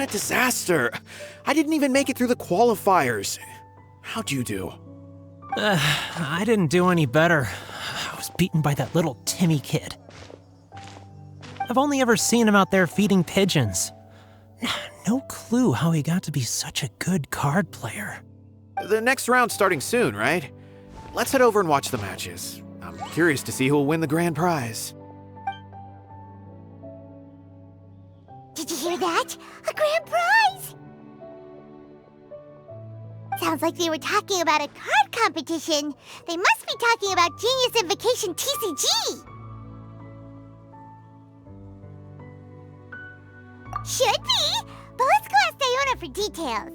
a disaster. I didn't even make it through the qualifiers. How'd you do? I didn't do any better. I was beaten by that little Timmy kid. I've only ever seen him out there feeding pigeons. No clue how he got to be such a good card player. The next round's starting soon, right? Let's head over and watch the matches. I'm curious to see who will win the grand prize. Did you hear that? A grand prize! Sounds like they were talking about a card competition. They must be talking about Genius Invocation TCG. Should be, but let's go ask Diona for details.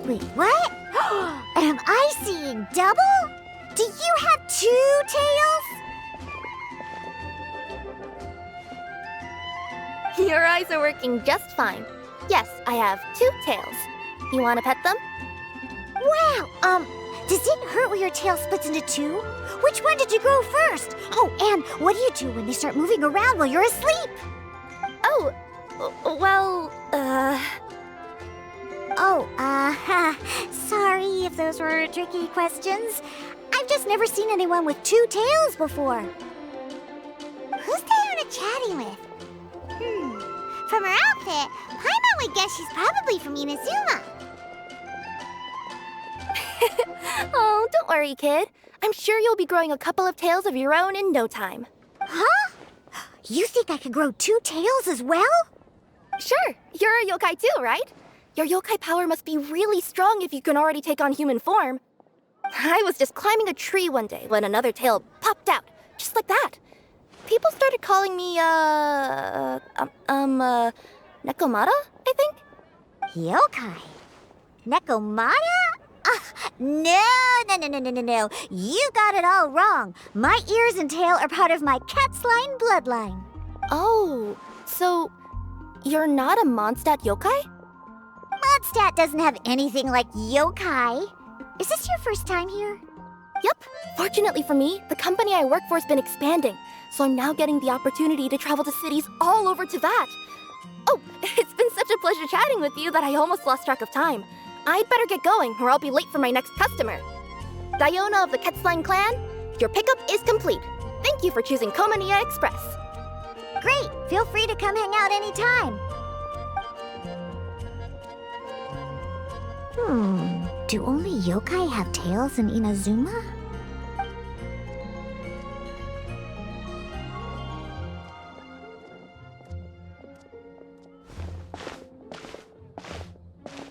Wait, what? Am I seeing double? Do you have 2 tails? Your eyes are working just fine. Yes, I have 2 tails. You want to pet them? Wow, does it hurt when your tail splits into 2? Which one did you grow first? Oh, and what do you do when they start moving around while you're asleep? Oh, well, sorry if those were tricky questions. I've just never seen anyone with 2 tails before. Who's Diona chatting with? From her outfit, Paimon would guess she's probably from Inazuma. Oh, don't worry, kid. I'm sure you'll be growing a couple of tails of your own in no time. Huh? You think I could grow 2 tails as well? Sure, you're a yokai too, right? Your yokai power must be really strong if you can already take on human form. I was just climbing a tree one day when another tail popped out, just like that. People started calling me, Nekomata, I think? Yokai? Nekomata? No. You got it all wrong. My ears and tail are part of my cat's line bloodline. Oh, so you're not a Mondstadt yokai? Mondstadt doesn't have anything like yokai. Is this your first time here? Yep. Fortunately for me, the company I work for has been expanding, so I'm now getting the opportunity to travel to cities all over to that. Oh, it's been such a pleasure chatting with you that I almost lost track of time. I'd better get going, or I'll be late for my next customer. Diona of the Quetzline clan, your pickup is complete. Thank you for choosing Komania Express. Great! Feel free to come hang out anytime. Do only yokai have tails in Inazuma?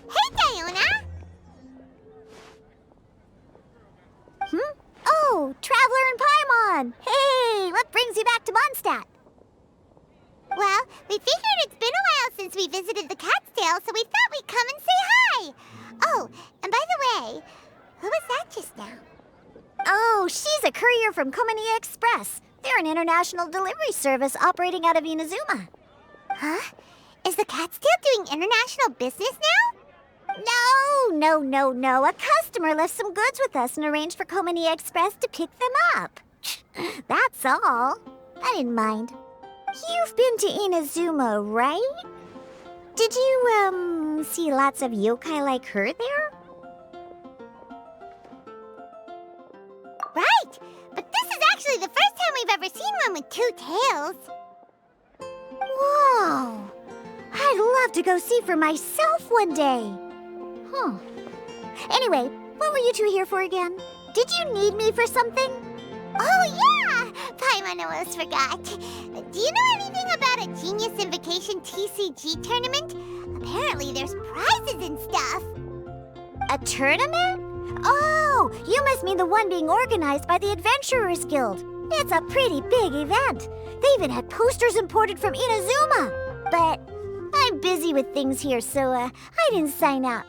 Hey, Diona! Oh, Traveler and Paimon! Hey, what brings you back to Mondstadt? Well, we figured it's been a while since we visited the Cat's Tail, so we thought we'd come and say hi! Oh, and by the way, who was that just now? Oh, she's a courier from Komania Express. They're an international delivery service operating out of Inazuma. Huh? Is the Cat's Tail doing international business now? No. A customer left some goods with us and arranged for Komania Express to pick them up. That's all. I didn't mind. You've been to Inazuma, right? Did you, see lots of yokai like her there? Right! But this is actually the first time we've ever seen one with 2 tails. Whoa! I'd love to go see for myself one day. Huh. Anyway, what were you two here for again? Did you need me for something? Oh, yeah! Paimon almost forgot. Do you know anything about a Genius Invocation TCG tournament? Apparently there's prizes and stuff. A tournament? Oh, you must mean the one being organized by the Adventurers Guild. It's a pretty big event. They even had posters imported from Inazuma. But I'm busy with things here, so I didn't sign up.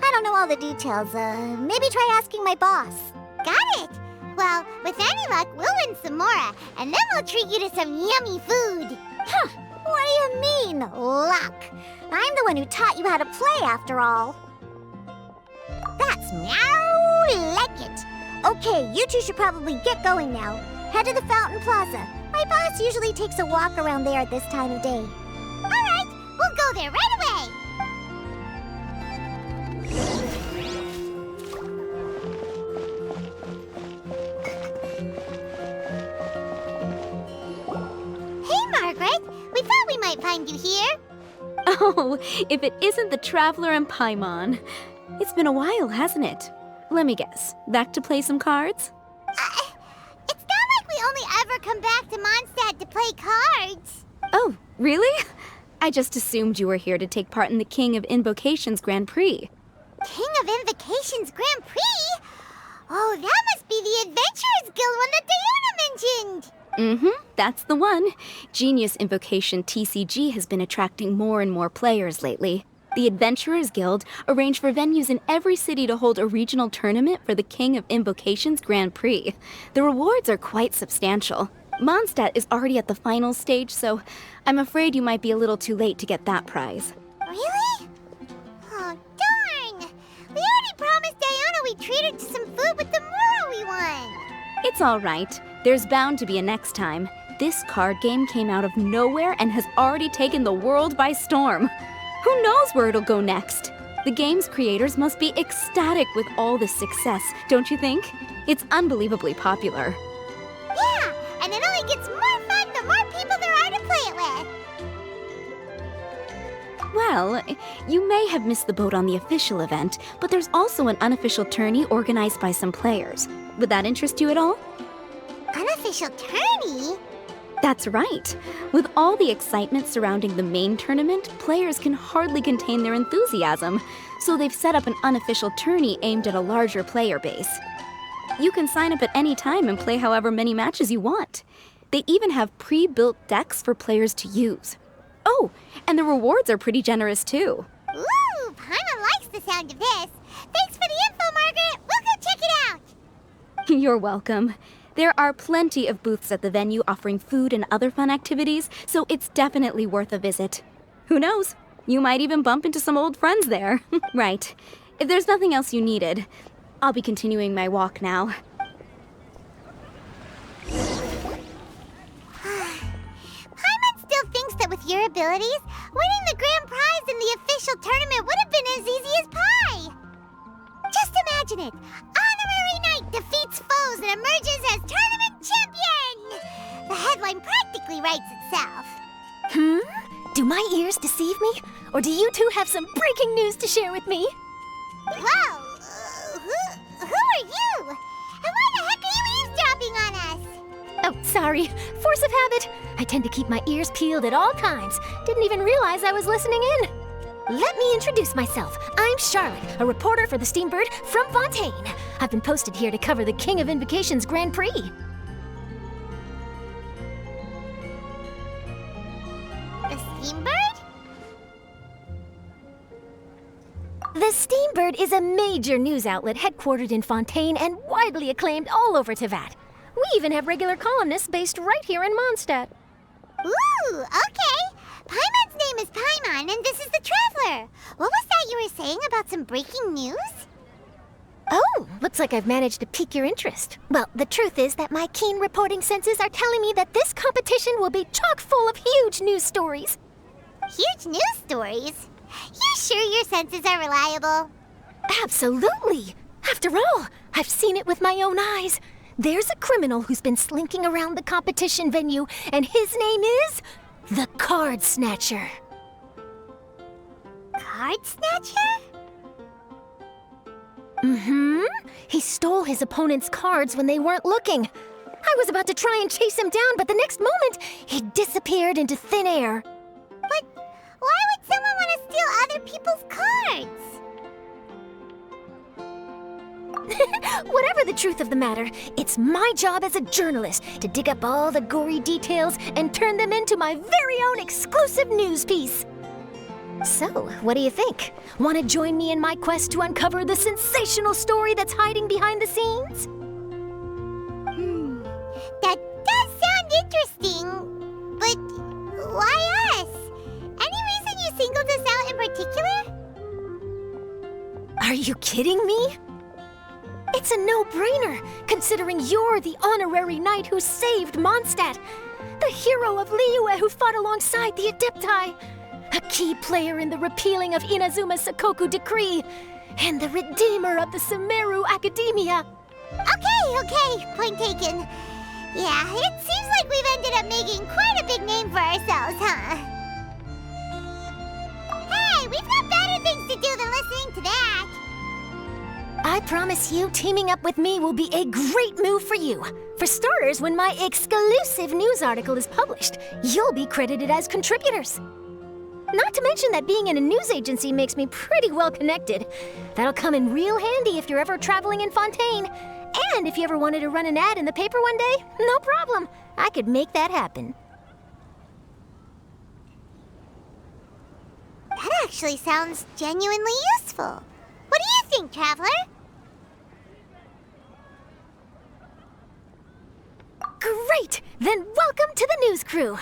I don't know all the details. Maybe try asking my boss. Got it. Well, with any luck, we'll win some more, and then we'll treat you to some yummy food. Huh, what do you mean, luck? I'm the one who taught you how to play, after all. That's meow like it. Okay, you two should probably get going now. Head to the Fountain Plaza. My boss usually takes a walk around there at this time of day. All right, we'll go there right away. Hey, Margaret. We thought we might find you here. Oh, if it isn't the Traveler and Paimon. It's been a while, hasn't it? Let me guess. Back to play some cards? It's not like we only ever come back to Mondstadt to play cards. Oh, really? I just assumed you were here to take part in the King of Invocations Grand Prix. King of Invocations Grand Prix? Oh, that must be the Adventurers Guild one that Diana mentioned. That's the one. Genius Invocation TCG has been attracting more and more players lately. The Adventurers Guild arranged for venues in every city to hold a regional tournament for the King of Invocations Grand Prix. The rewards are quite substantial. Mondstadt is already at the final stage, so I'm afraid you might be a little too late to get that prize. Really? Oh, darn! We already promised Diana we'd treat her to some food with the Mura we won. It's all right. There's bound to be a next time. This card game came out of nowhere and has already taken the world by storm. Who knows where it'll go next? The game's creators must be ecstatic with all this success, don't you think? It's unbelievably popular. Yeah, and it only gets more fun the more people there are to play it with. Well, you may have missed the boat on the official event, but there's also an unofficial tourney organized by some players. Would that interest you at all? Unofficial tourney? That's right. With all the excitement surrounding the main tournament, players can hardly contain their enthusiasm, so they've set up an unofficial tourney aimed at a larger player base. You can sign up at any time and play however many matches you want. They even have pre-built decks for players to use. Oh, and the rewards are pretty generous too. Ooh, Paimon likes the sound of this. Thanks for the info, Margaret. We'll go check it out. You're welcome. There are plenty of booths at the venue offering food and other fun activities, so it's definitely worth a visit. Who knows? You might even bump into some old friends there. Right. If there's nothing else you needed, I'll be continuing my walk now. Paimon still thinks that with your abilities, winning the grand prize in the official tournament would have been as easy as pie. Just imagine it. Honorary Knight defeats foes and emerges as tournament champion! The headline practically writes itself. Do my ears deceive me? Or do you two have some breaking news to share with me? Whoa! Who are you? And why the heck are you eavesdropping on us? Oh, sorry. Force of habit. I tend to keep my ears peeled at all times. Didn't even realize I was listening in. Let me introduce myself. I'm Charlotte, a reporter for the Steambird from Fontaine. I've been posted here to cover the King of Invocations Grand Prix. The Steambird? The Steambird is a major news outlet headquartered in Fontaine and widely acclaimed all over Teyvat. We even have regular columnists based right here in Mondstadt. Ooh, okay. Paimon's name is Paimon, and this is the Traveler. What was that you were saying about some breaking news? Oh, looks like I've managed to pique your interest. Well, the truth is that my keen reporting senses are telling me that this competition will be chock full of huge news stories. Huge news stories? You sure your senses are reliable? Absolutely. After all, I've seen it with my own eyes. There's a criminal who's been slinking around the competition venue, and his name is the Card Snatcher. Card Snatcher? He stole his opponent's cards when they weren't looking. I was about to try and chase him down, but the next moment, he disappeared into thin air. But why would someone want to steal other people's cards? Whatever the truth of the matter, it's my job as a journalist to dig up all the gory details and turn them into my very own exclusive news piece. So, what do you think? Want to join me in my quest to uncover the sensational story that's hiding behind the scenes? That does sound interesting, but why us? Any reason you singled us out in particular? Are you kidding me? It's a no-brainer, considering you're the honorary knight who saved Mondstadt, the hero of Liyue who fought alongside the Adepti, a key player in the repealing of Inazuma's Sakoku Decree, and the redeemer of the Sumeru Academia. Okay, point taken. Yeah, it seems like we've ended up making quite a big name for ourselves, huh? Hey, we've got better things to do than listening to that. I promise you, teaming up with me will be a great move for you. For starters, when my exclusive news article is published, you'll be credited as contributors. Not to mention that being in a news agency makes me pretty well connected. That'll come in real handy if you're ever traveling in Fontaine. And if you ever wanted to run an ad in the paper one day, no problem. I could make that happen. That actually sounds genuinely useful. What do you think, Traveler? Great! Then welcome to the news crew.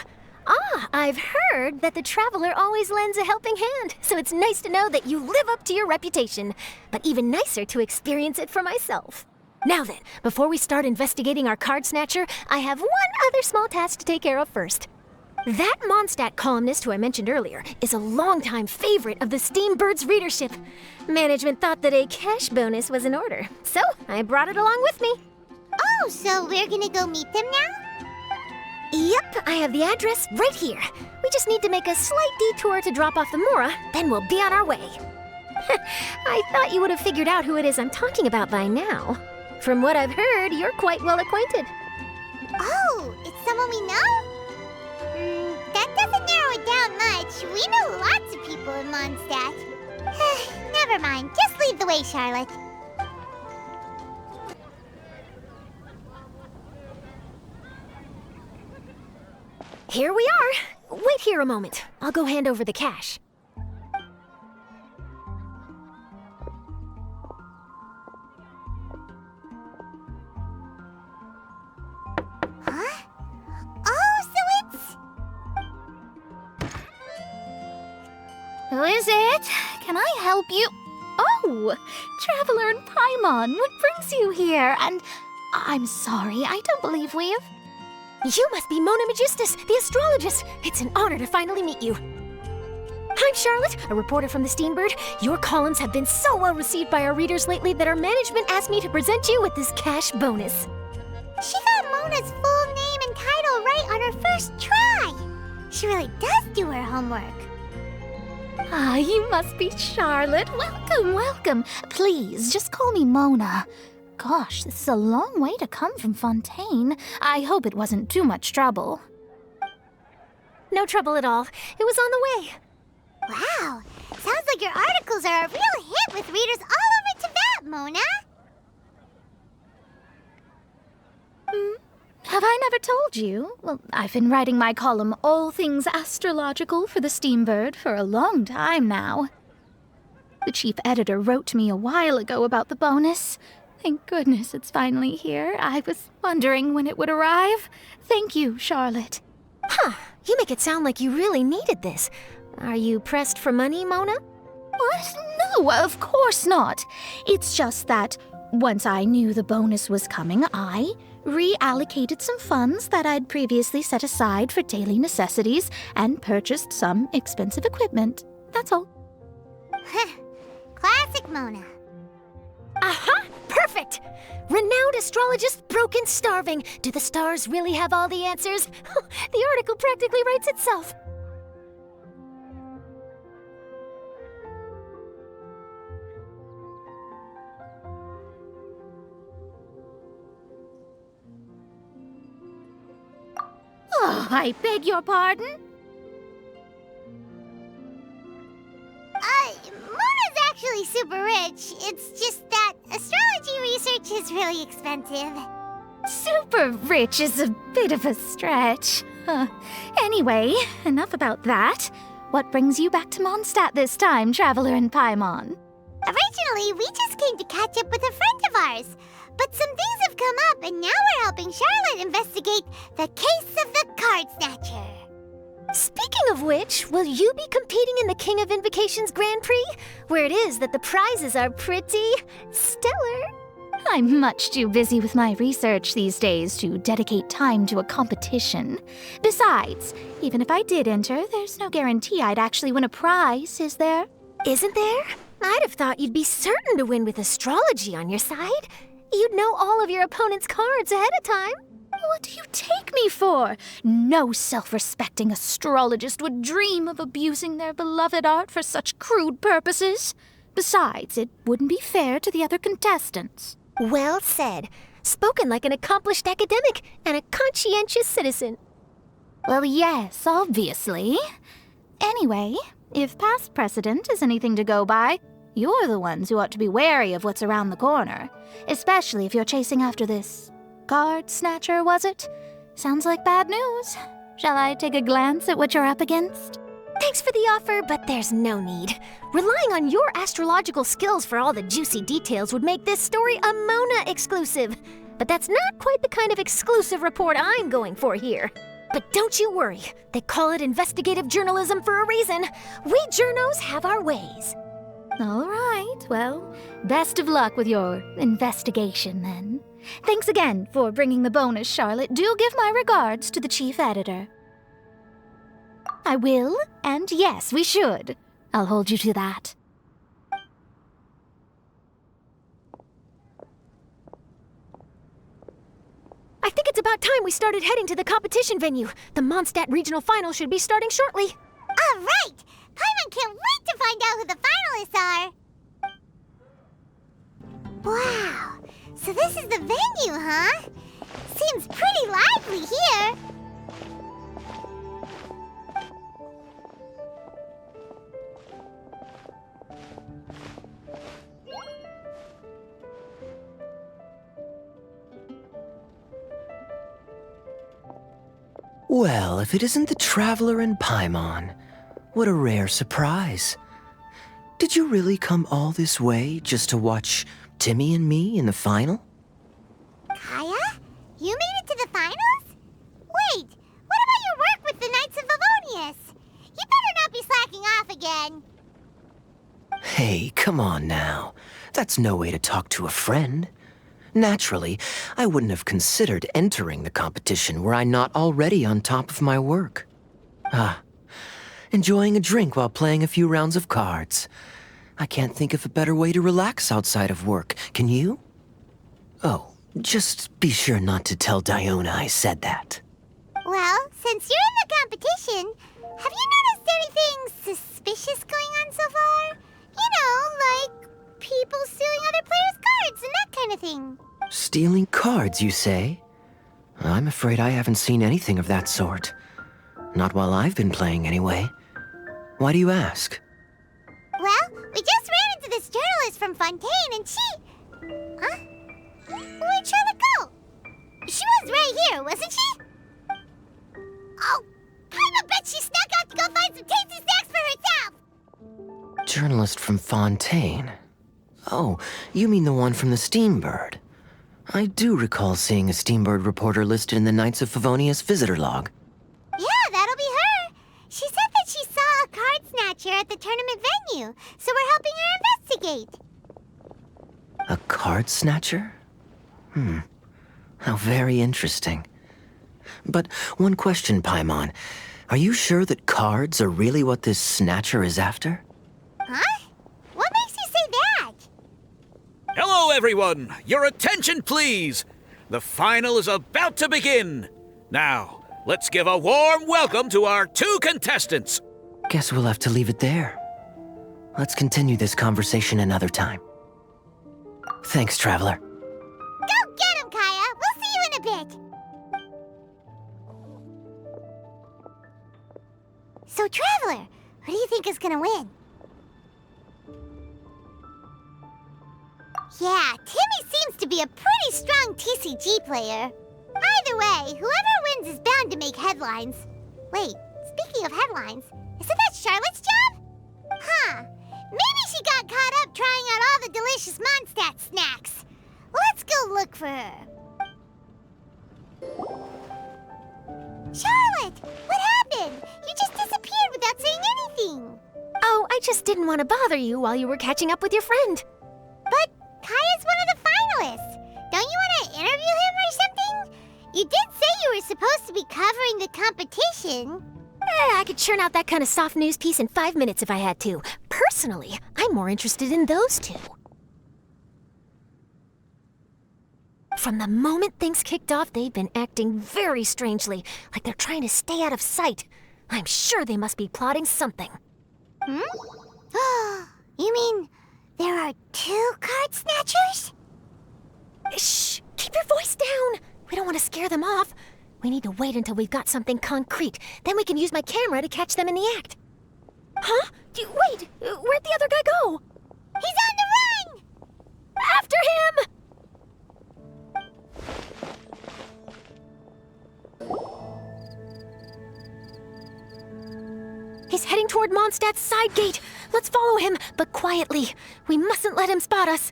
I've heard that the Traveler always lends a helping hand, so it's nice to know that you live up to your reputation, but even nicer to experience it for myself. Now then, before we start investigating our card snatcher, I have one other small task to take care of first. That Mondstadt columnist who I mentioned earlier is a longtime favorite of the Steambird's readership. Management thought that a cash bonus was in order, so I brought it along with me. Oh, so we're gonna go meet them now? Yep, I have the address right here. We just need to make a slight detour to drop off the Mora, then we'll be on our way. I thought you would have figured out who it is I'm talking about by now. From what I've heard, you're quite well acquainted. Oh, it's someone we know? That doesn't narrow it down much. We know lots of people in Mondstadt. Never mind, just lead the way, Charlotte. Here we are. Wait here a moment. I'll go hand over the cash. Huh? Oh, so it's... Who is it? Can I help you? Oh, Traveler and Paimon, what brings you here? And I'm sorry, I don't believe we've... You must be Mona Magistus, the astrologist. It's an honor to finally meet you. I'm Charlotte, a reporter from the Steambird. Your columns have been so well received by our readers lately that our management asked me to present you with this cash bonus. She got Mona's full name and title right on her first try. She really does do her homework. Ah, you must be Charlotte. Welcome, welcome. Please, just call me Mona. Gosh, this is a long way to come from Fontaine. I hope it wasn't too much trouble. No trouble at all. It was on the way. Wow, sounds like your articles are a real hit with readers all over Tibet, Mona. Have I never told you? Well, I've been writing my column All Things Astrological for the Steambird for a long time now. The chief editor wrote to me a while ago about the bonus. Thank goodness it's finally here. I was wondering when it would arrive. Thank you, Charlotte. Huh, you make it sound like you really needed this. Are you pressed for money, Mona? What? No, of course not. It's just that once I knew the bonus was coming, I reallocated some funds that I'd previously set aside for daily necessities and purchased some expensive equipment. That's all. Classic Mona. Aha! Perfect! Renowned astrologist broken starving. Do the stars really have all the answers? The article practically writes itself. Oh, I beg your pardon? Mona's actually super rich. It's just that astrology research is really expensive. Super rich is a bit of a stretch. Anyway, enough about that. What brings you back to Mondstadt this time, Traveler and Paimon? Originally, we just came to catch up with a friend of ours. But some things have come up, and now we're helping Charlotte investigate the case of the Card Snatcher. Speaking of which, will you be competing in the King of Invocations Grand Prix? Where it is that the prizes are pretty stellar. I'm much too busy with my research these days to dedicate time to a competition. Besides, even if I did enter, there's no guarantee I'd actually win a prize, is there? Isn't there? I'd have thought you'd be certain to win with astrology on your side. You'd know all of your opponent's cards ahead of time. What do you take me for? No self-respecting astrologist would dream of abusing their beloved art for such crude purposes. Besides, it wouldn't be fair to the other contestants. Well said. Spoken like an accomplished academic and a conscientious citizen. Well, yes, obviously. Anyway, if past precedent is anything to go by, you're the ones who ought to be wary of what's around the corner. Especially if you're chasing after this Card Snatcher, was it? Sounds like bad news. Shall I take a glance at what you're up against? Thanks for the offer, but there's no need. Relying on your astrological skills for all the juicy details would make this story a Mona exclusive. But that's not quite the kind of exclusive report I'm going for here. But don't you worry. They call it investigative journalism for a reason. We journos have our ways. All right, well, best of luck with your investigation then. Thanks again for bringing the bonus, Charlotte. Do give my regards to the chief editor. I will, and yes, we should. I'll hold you to that. I think it's about time we started heading to the competition venue. The Mondstadt Regional Final should be starting shortly. All right! Paimon can't wait to find out who the finalists are! Wow! So this is the venue, huh? Seems pretty lively here. Well, if it isn't the Traveler and Paimon, what a rare surprise. Did you really come all this way just to watch Timmy and me in the final? Kaya? You made it to the finals? Wait, what about your work with the Knights of Favonius? You better not be slacking off again. Hey, come on now. That's no way to talk to a friend. Naturally, I wouldn't have considered entering the competition were I not already on top of my work. Enjoying a drink while playing a few rounds of cards. I can't think of a better way to relax outside of work, can you? Oh, just be sure not to tell Diona I said that. Well, since you're in the competition, have you noticed anything suspicious going on so far? You know, like people stealing other players' cards and that kind of thing. Stealing cards, you say? I'm afraid I haven't seen anything of that sort. Not while I've been playing, anyway. Why do you ask? Well, we just ran into this journalist from Fontaine and she... Huh? Where'd Charlotte go? She was right here, wasn't she? Oh, I bet she snuck out to go find some tasty snacks for herself! Journalist from Fontaine? Oh, you mean the one from the Steambird. I do recall seeing a Steambird reporter listed in the Knights of Favonius visitor log. Yeah, that'll be her. She said that she saw a card snatcher at the tournament venue, so we're helping her investigate. A card snatcher? How very interesting. But one question, Paimon. Are you sure that cards are really what this snatcher is after? Huh? What makes you say that? Hello, everyone! Your attention, please! The final is about to begin. Now, let's give a warm welcome to our two contestants. Guess we'll have to leave it there. Let's continue this conversation another time. Thanks, Traveler. Go get him, Kaya! We'll see you in a bit! So, Traveler, who do you think is gonna win? Yeah, Timmy seems to be a pretty strong TCG player. Either way, whoever wins is bound to make headlines. Wait, speaking of headlines, isn't that Charlotte's job? Huh, maybe she got caught up trying out all the delicious Mondstadt snacks. Let's Let's go look for her. Charlotte, what happened? You just disappeared without saying anything. Oh, I just didn't want to bother you while you were catching up with your friend. But Kaya's one of the finalists. Don't you want to interview him or something? You did say you were supposed to be covering the competition. I could churn out that kind of soft news piece in 5 minutes if I had to. Personally, I'm more interested in those two. From the moment things kicked off, they've been acting very strangely, like they're trying to stay out of sight. I'm sure they must be plotting something. You mean there are 2 card snatchers? Shh! Keep your voice down! We don't want to scare them off. We need to wait until we've got something concrete. Then we can use my camera to catch them in the act. Huh? Wait! Where'd the other guy go? He's on the run! After him! He's heading toward Mondstadt's side gate. Let's follow him, but quietly. We mustn't let him spot us.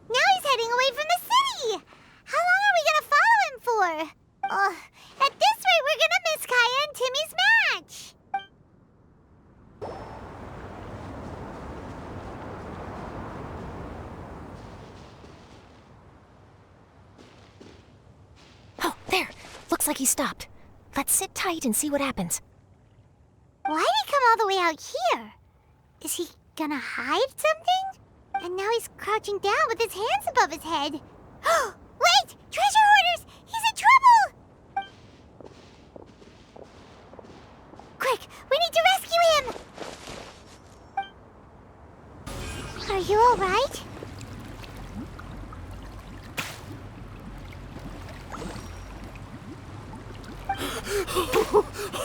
Now he's heading away from the city! How long are we gonna follow him for? At this rate, we're gonna miss Kaya and Timmy's match! Oh, there. Looks like he stopped. Let's sit tight and see what happens. Why'd he come all the way out here? Is he gonna hide something? And now he's crouching down with his hands above his head. Wait! Treasure hoarders! He's in trouble! Quick! We need to rescue him! Are you alright?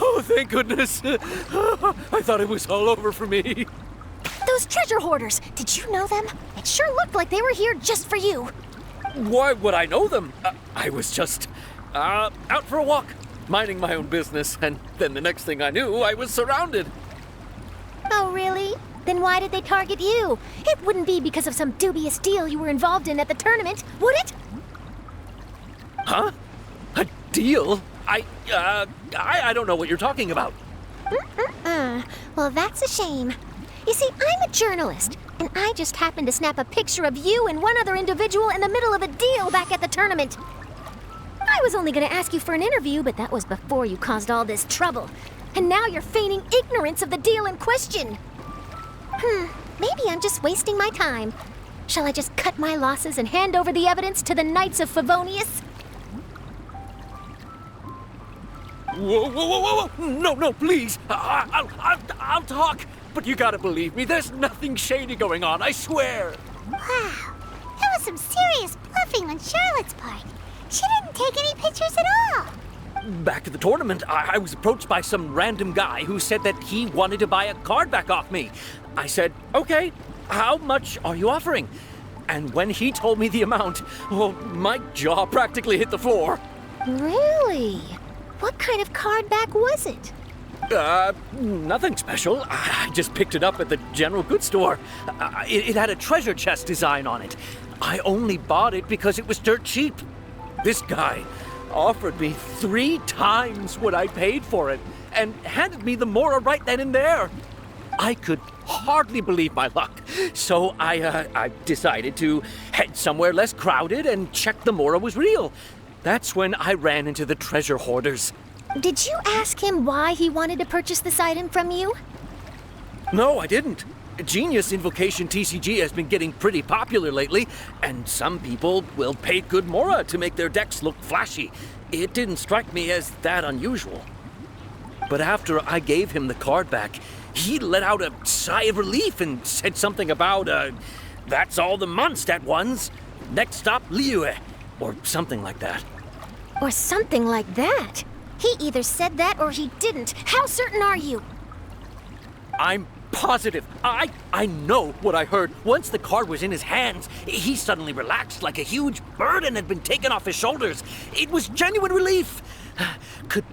Oh, thank goodness. I thought it was all over for me. Those treasure hoarders, did you know them? It sure looked like they were here just for you. Why would I know them? I was just out for a walk, minding my own business, and then the next thing I knew, I was surrounded. Oh, really? Then why did they target you? It wouldn't be because of some dubious deal you were involved in at the tournament, would it? Huh? A deal? I don't know what you're talking about. Well, that's a shame. You see, I'm a journalist, and I just happened to snap a picture of you and one other individual in the middle of a deal back at the tournament. I was only going to ask you for an interview, but that was before you caused all this trouble. And now you're feigning ignorance of the deal in question. Maybe I'm just wasting my time. Shall I just cut my losses and hand over the evidence to the Knights of Favonius? Whoa. No, please. I'll talk. But you gotta believe me, there's nothing shady going on, I swear. Wow, that was some serious bluffing on Charlotte's part. She didn't take any pictures at all. Back at the tournament, I was approached by some random guy who said that he wanted to buy a card back off me. I said, okay, how much are you offering? And when he told me the amount, well, my jaw practically hit the floor. Really? What kind of card back was it? Nothing special. I just picked it up at the general goods store. It had a treasure chest design on it. I only bought it because it was dirt cheap. This guy offered me 3 times what I paid for it and handed me the Mora right then and there. I could hardly believe my luck, so I decided to head somewhere less crowded and check the Mora was real. That's when I ran into the treasure hoarders. Did you ask him why he wanted to purchase this item from you? No, I didn't. Genius Invocation TCG has been getting pretty popular lately, and some people will pay good Mora to make their decks look flashy. It didn't strike me as that unusual. But after I gave him the card back, he let out a sigh of relief and said something about, that's all the Mondstadt ones. Next stop, Liyue, or something like that. Or something like that? He either said that or he didn't. How certain are you? I'm positive. I know what I heard. Once the card was in his hands, he suddenly relaxed like a huge burden had been taken off his shoulders. It was genuine relief. Could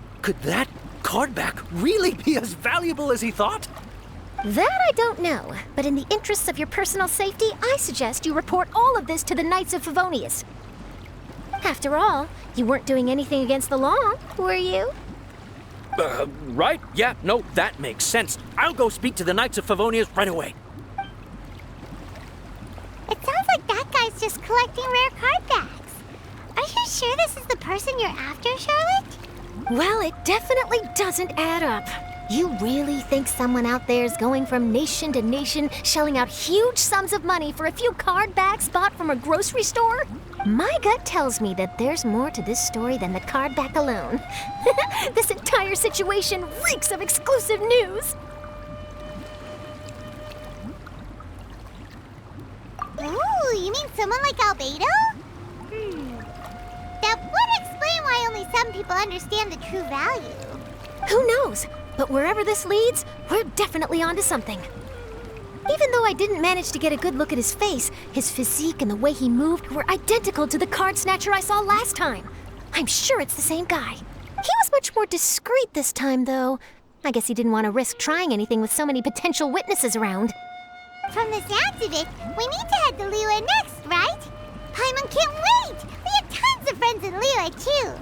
that card back really be as valuable as he thought? That I don't know, but in the interests of your personal safety, I suggest you report all of this to the Knights of Favonius. After all, you weren't doing anything against the law, were you? Right? Yeah, no, that makes sense. I'll go speak to the Knights of Favonius right away. It sounds like that guy's just collecting rare card backs. Are you sure this is the person you're after, Charlotte? Well, it definitely doesn't add up. You really think someone out there is going from nation to nation, shelling out huge sums of money for a few card backs bought from a grocery store? My gut tells me that there's more to this story than the card back alone. This entire situation reeks of exclusive news. Ooh, you mean someone like Albedo? That would explain why only some people understand the true value. Who knows? But wherever this leads, we're definitely onto something. Even though I didn't manage to get a good look at his face, his physique and the way he moved were identical to the card snatcher I saw last time. I'm sure it's the same guy. He was much more discreet this time, though. I guess he didn't want to risk trying anything with so many potential witnesses around. From the sounds of it, we need to head to Liyue next, right? Paimon can't wait! We have tons of friends in Liyue, too.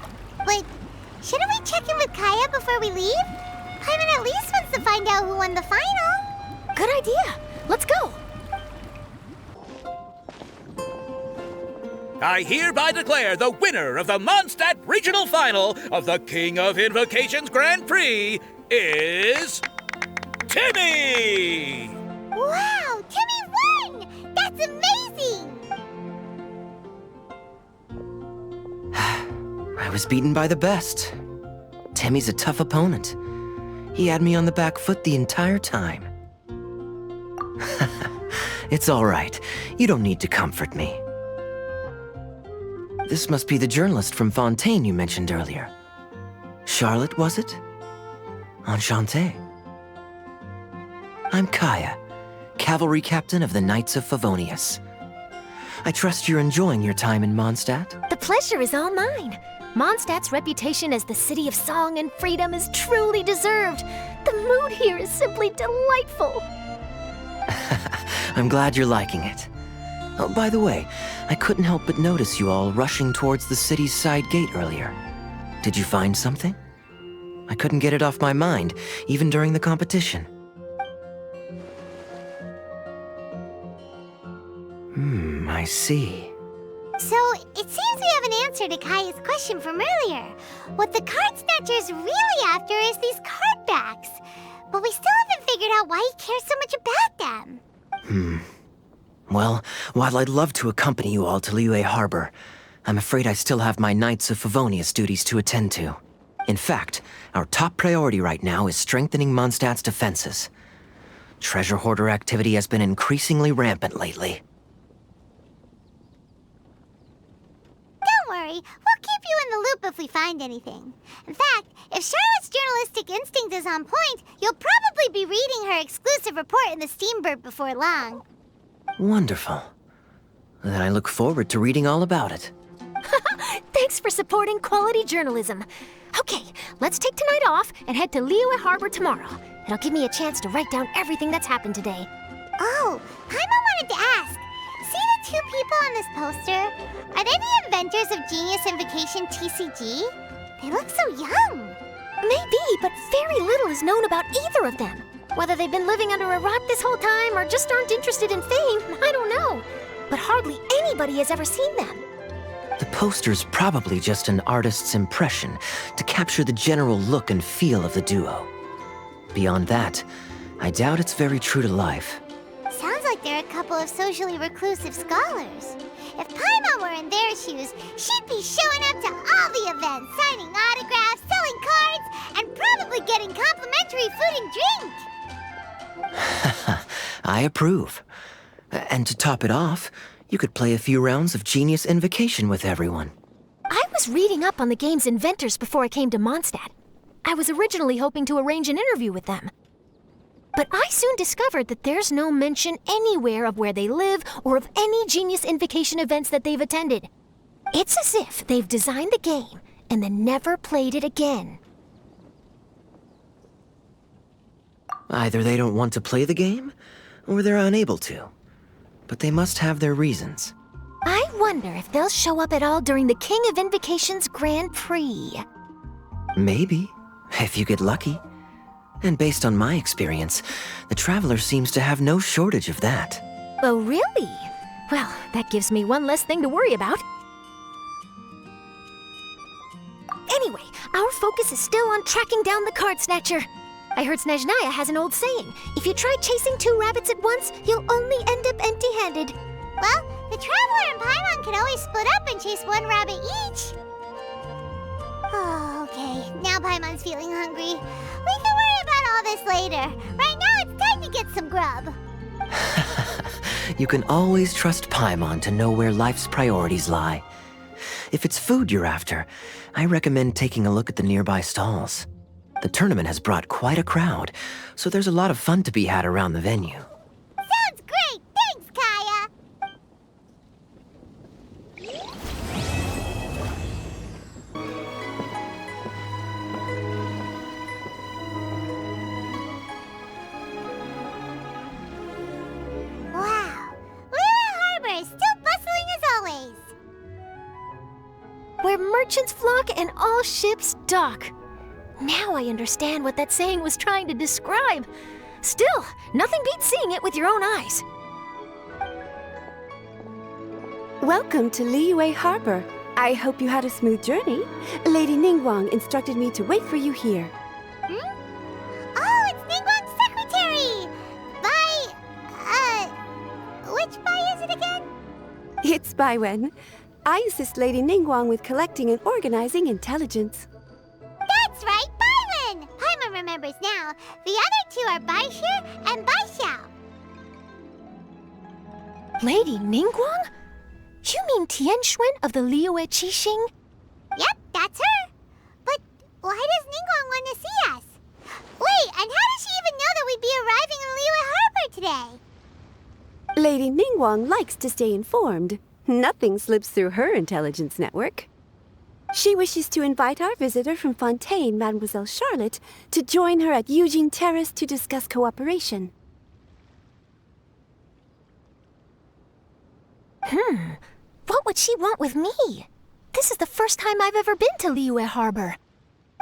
But shouldn't we check in with Kaya before we leave? Paimon at least wants to find out who won the final. Good idea. Let's go. I hereby declare the winner of the Mondstadt Regional Final of the King of Invocations Grand Prix is Timmy! Wow, Timmy won! That's amazing! I was beaten by the best. Timmy's a tough opponent. He had me on the back foot the entire time. It's all right. You don't need to comfort me. This must be the journalist from Fontaine you mentioned earlier. Charlotte, was it? Enchanté. I'm Kaya, cavalry captain of the Knights of Favonius. I trust you're enjoying your time in Mondstadt? The pleasure is all mine. Mondstadt's reputation as the city of song and freedom is truly deserved. The mood here is simply delightful. I'm glad you're liking it. Oh, by the way, I couldn't help but notice you all rushing towards the city's side gate earlier. Did you find something? I couldn't get it off my mind, even during the competition. I see. So, it seems we have an answer to Kaya's question from earlier. What the card snatcher's really after is these card backs. But we still haven't figured out why he cares so much about them. Well, while I'd love to accompany you all to Liyue Harbor, I'm afraid I still have my Knights of Favonius duties to attend to. In fact, our top priority right now is strengthening Mondstadt's defenses. Treasure hoarder activity has been increasingly rampant lately. Don't worry, we'll keep you in the loop if we find anything. In fact, if Charlotte's journalistic instinct is on point, you'll probably be reading her exclusive report in the Steambird before long. Wonderful. Then I look forward to reading all about it. Thanks for supporting quality journalism. Okay, let's take tonight off and head to Liyue Harbor tomorrow. It'll give me a chance to write down everything that's happened today. Oh, Paimon wanted to ask. See the two people on this poster? Are they the inventors of Genius Invocation TCG? They look so young. Maybe, but very little is known about either of them. Whether they've been living under a rock this whole time or just aren't interested in fame, I don't know. But hardly anybody has ever seen them. The poster's probably just an artist's impression to capture the general look and feel of the duo. Beyond that, I doubt it's very true to life. Sounds like they're a couple of socially reclusive scholars. If Paimon were in their shoes, she'd be showing up to all the events, signing autographs, selling cards, and probably getting complimentary food and drink. I approve. And to top it off, you could play a few rounds of Genius Invocation with everyone. I was reading up on the game's inventors before I came to Mondstadt. I was originally hoping to arrange an interview with them. But I soon discovered that there's no mention anywhere of where they live or of any Genius Invocation events that they've attended. It's as if they've designed the game and then never played it again. Either they don't want to play the game, or they're unable to. But they must have their reasons. I wonder if they'll show up at all during the King of Invocations Grand Prix. Maybe, if you get lucky. And based on my experience, the Traveler seems to have no shortage of that. Oh, really? Well, that gives me one less thing to worry about. Anyway, our focus is still on tracking down the card snatcher. I heard Snezhnaya has an old saying. If you try chasing 2 rabbits at once, you'll only end up empty-handed. Well, the Traveler and Paimon can always split up and chase 1 rabbit each. Oh, okay. Now Paimon's feeling hungry. We can worry about all this later. Right now, it's time to get some grub. You can always trust Paimon to know where life's priorities lie. If it's food you're after, I recommend taking a look at the nearby stalls. The tournament has brought quite a crowd, so there's a lot of fun to be had around the venue. Sounds great! Thanks, Kaya! Wow! Liyue Harbor is still bustling as always! Where merchants flock and all ships dock. Now I understand what that saying was trying to describe. Still, nothing beats seeing it with your own eyes. Welcome to Liyue Harbor. I hope you had a smooth journey. Lady Ningguang instructed me to wait for you here. Oh, it's Ningguang's secretary! Which Bai is it again? It's Baiwen. I assist Lady Ningguang with collecting and organizing intelligence. That's right, Baiwen! Paimon remembers now. The other 2 are Baishir and Baishao. Lady Ningguang? You mean Tianxuan of the Liyue Qixing? Yep, that's her. But why does Ningguang want to see us? Wait, and how does she even know that we'd be arriving in Liyue Harbor today? Lady Ningguang likes to stay informed. Nothing slips through her intelligence network. She wishes to invite our visitor from Fontaine, Mademoiselle Charlotte, to join her at Eugene Terrace to discuss cooperation. What would she want with me? This is the first time I've ever been to Liyue Harbor.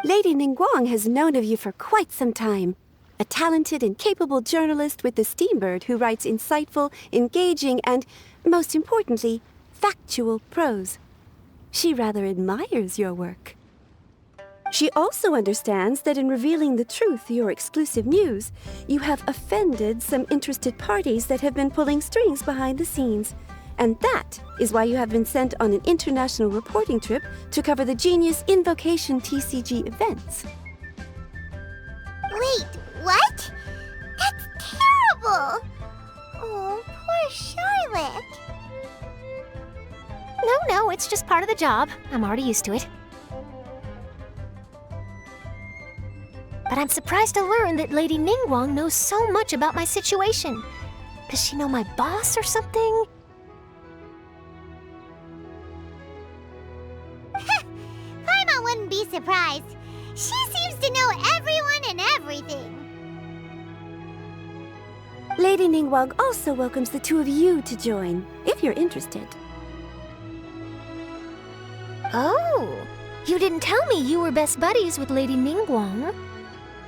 Lady Ningguang has known of you for quite some time. A talented and capable journalist with the Steambird who writes insightful, engaging, and, most importantly, factual prose. She rather admires your work. She also understands that in revealing the truth, your exclusive news, you have offended some interested parties that have been pulling strings behind the scenes. And that is why you have been sent on an international reporting trip to cover the Genius Invocation TCG events. Wait, what? That's terrible! Oh, poor Charlotte. No, it's just part of the job. I'm already used to it. But I'm surprised to learn that Lady Ningguang knows so much about my situation. Does she know my boss or something? Paimon wouldn't be surprised. She seems to know everyone and everything. Lady Ningguang also welcomes the 2 of you to join, if you're interested. Oh, you didn't tell me you were best buddies with Lady Ningguang.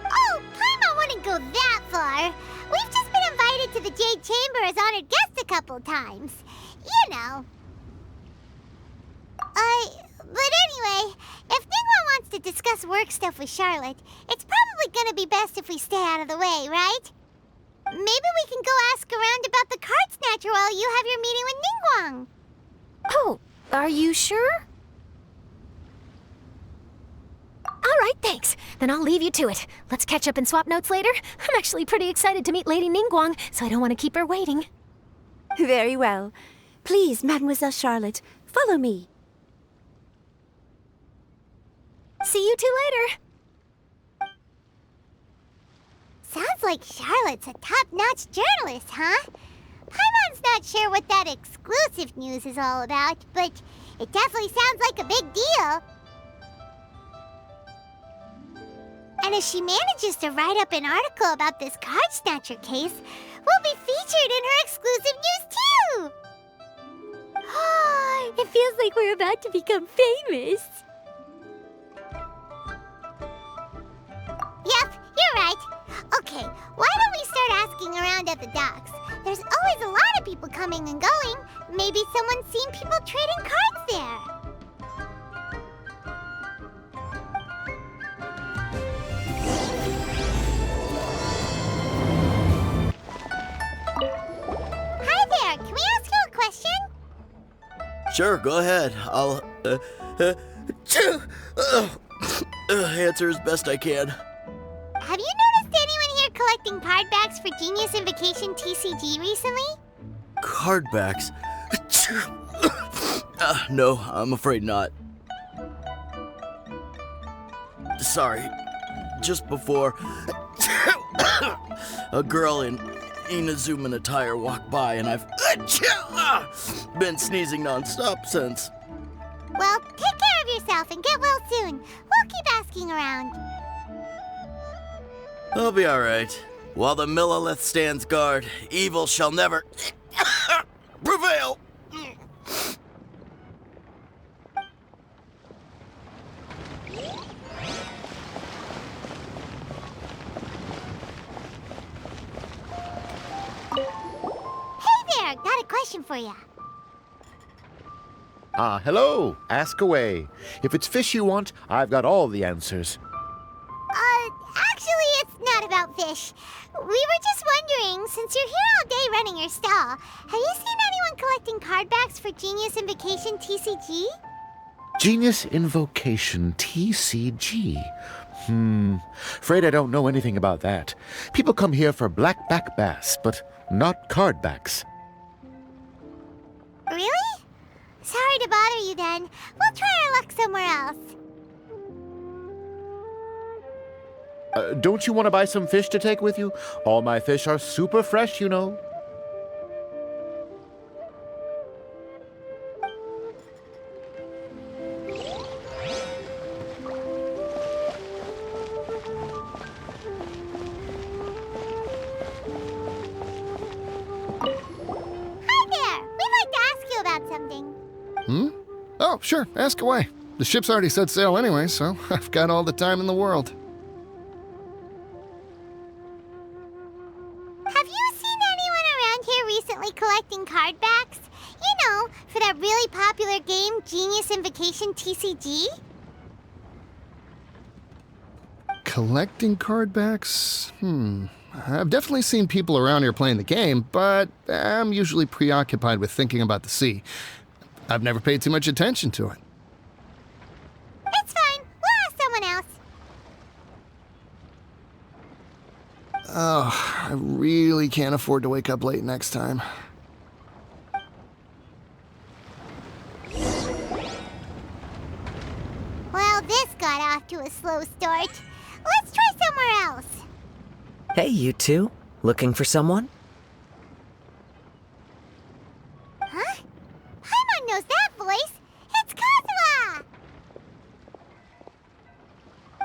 Oh, Paimon wouldn't go that far. We've just been invited to the Jade Chamber as honored guests a couple times. You know. But anyway, if Ningguang wants to discuss work stuff with Charlotte, it's probably gonna be best if we stay out of the way, right? Maybe we can go ask around about the card snatcher while you have your meeting with Ningguang. Oh, are you sure? All right, thanks. Then I'll leave you to it. Let's catch up and swap notes later. I'm actually pretty excited to meet Lady Ningguang, so I don't want to keep her waiting. Very well. Please, Mademoiselle Charlotte, follow me. See you two later. Sounds like Charlotte's a top-notch journalist, huh? Paimon's not sure what that exclusive news is all about, but it definitely sounds like a big deal. And if she manages to write up an article about this card snatcher case, we'll be featured in her exclusive news too! It feels like we're about to become famous. Yep, you're right. Okay, why don't we start asking around at the docks? There's always a lot of people coming and going. Maybe someone's seen people trading cards there. Hi there, can we ask you a question? Sure, go ahead. I'll answer as best I can. Have you noticed anyone here collecting card backs for Genius Invocation TCG recently? Card backs? No, I'm afraid not. Sorry. Just before, a girl in Inazuman attire walked by, and I've been sneezing nonstop since. Well, take care of yourself and get well soon. We'll keep asking around. I'll be alright. While the Millilith stands guard, evil shall never prevail. Hey there, got a question for you. Hello. Ask away. If it's fish you want, I've got all the answers. Actually, it's not about fish. We were just wondering, since you're here all day running your stall, have you seen anyone collecting card backs for Genius Invocation TCG? Genius Invocation TCG. Afraid I don't know anything about that. People come here for blackback bass, but not card backs. Really? Sorry to bother you then. We'll try our luck somewhere else. Don't you want to buy some fish to take with you? All my fish are super fresh, you know. Hi there! We'd like to ask you about something. Oh, sure, ask away. The ship's already set sail anyway, so I've got all the time in the world. Have you seen anyone around here recently collecting card backs? You know, for that really popular game, Genius Invocation TCG? Collecting card backs? I've definitely seen people around here playing the game, but I'm usually preoccupied with thinking about the sea. I've never paid too much attention to it. It's fine. We'll ask someone else. Oh, I really can't afford to wake up late next time. Well, this got off to a slow start. Let's try somewhere else. Hey, you two. Looking for someone? Huh? Paimon knows that voice. It's Kazuha!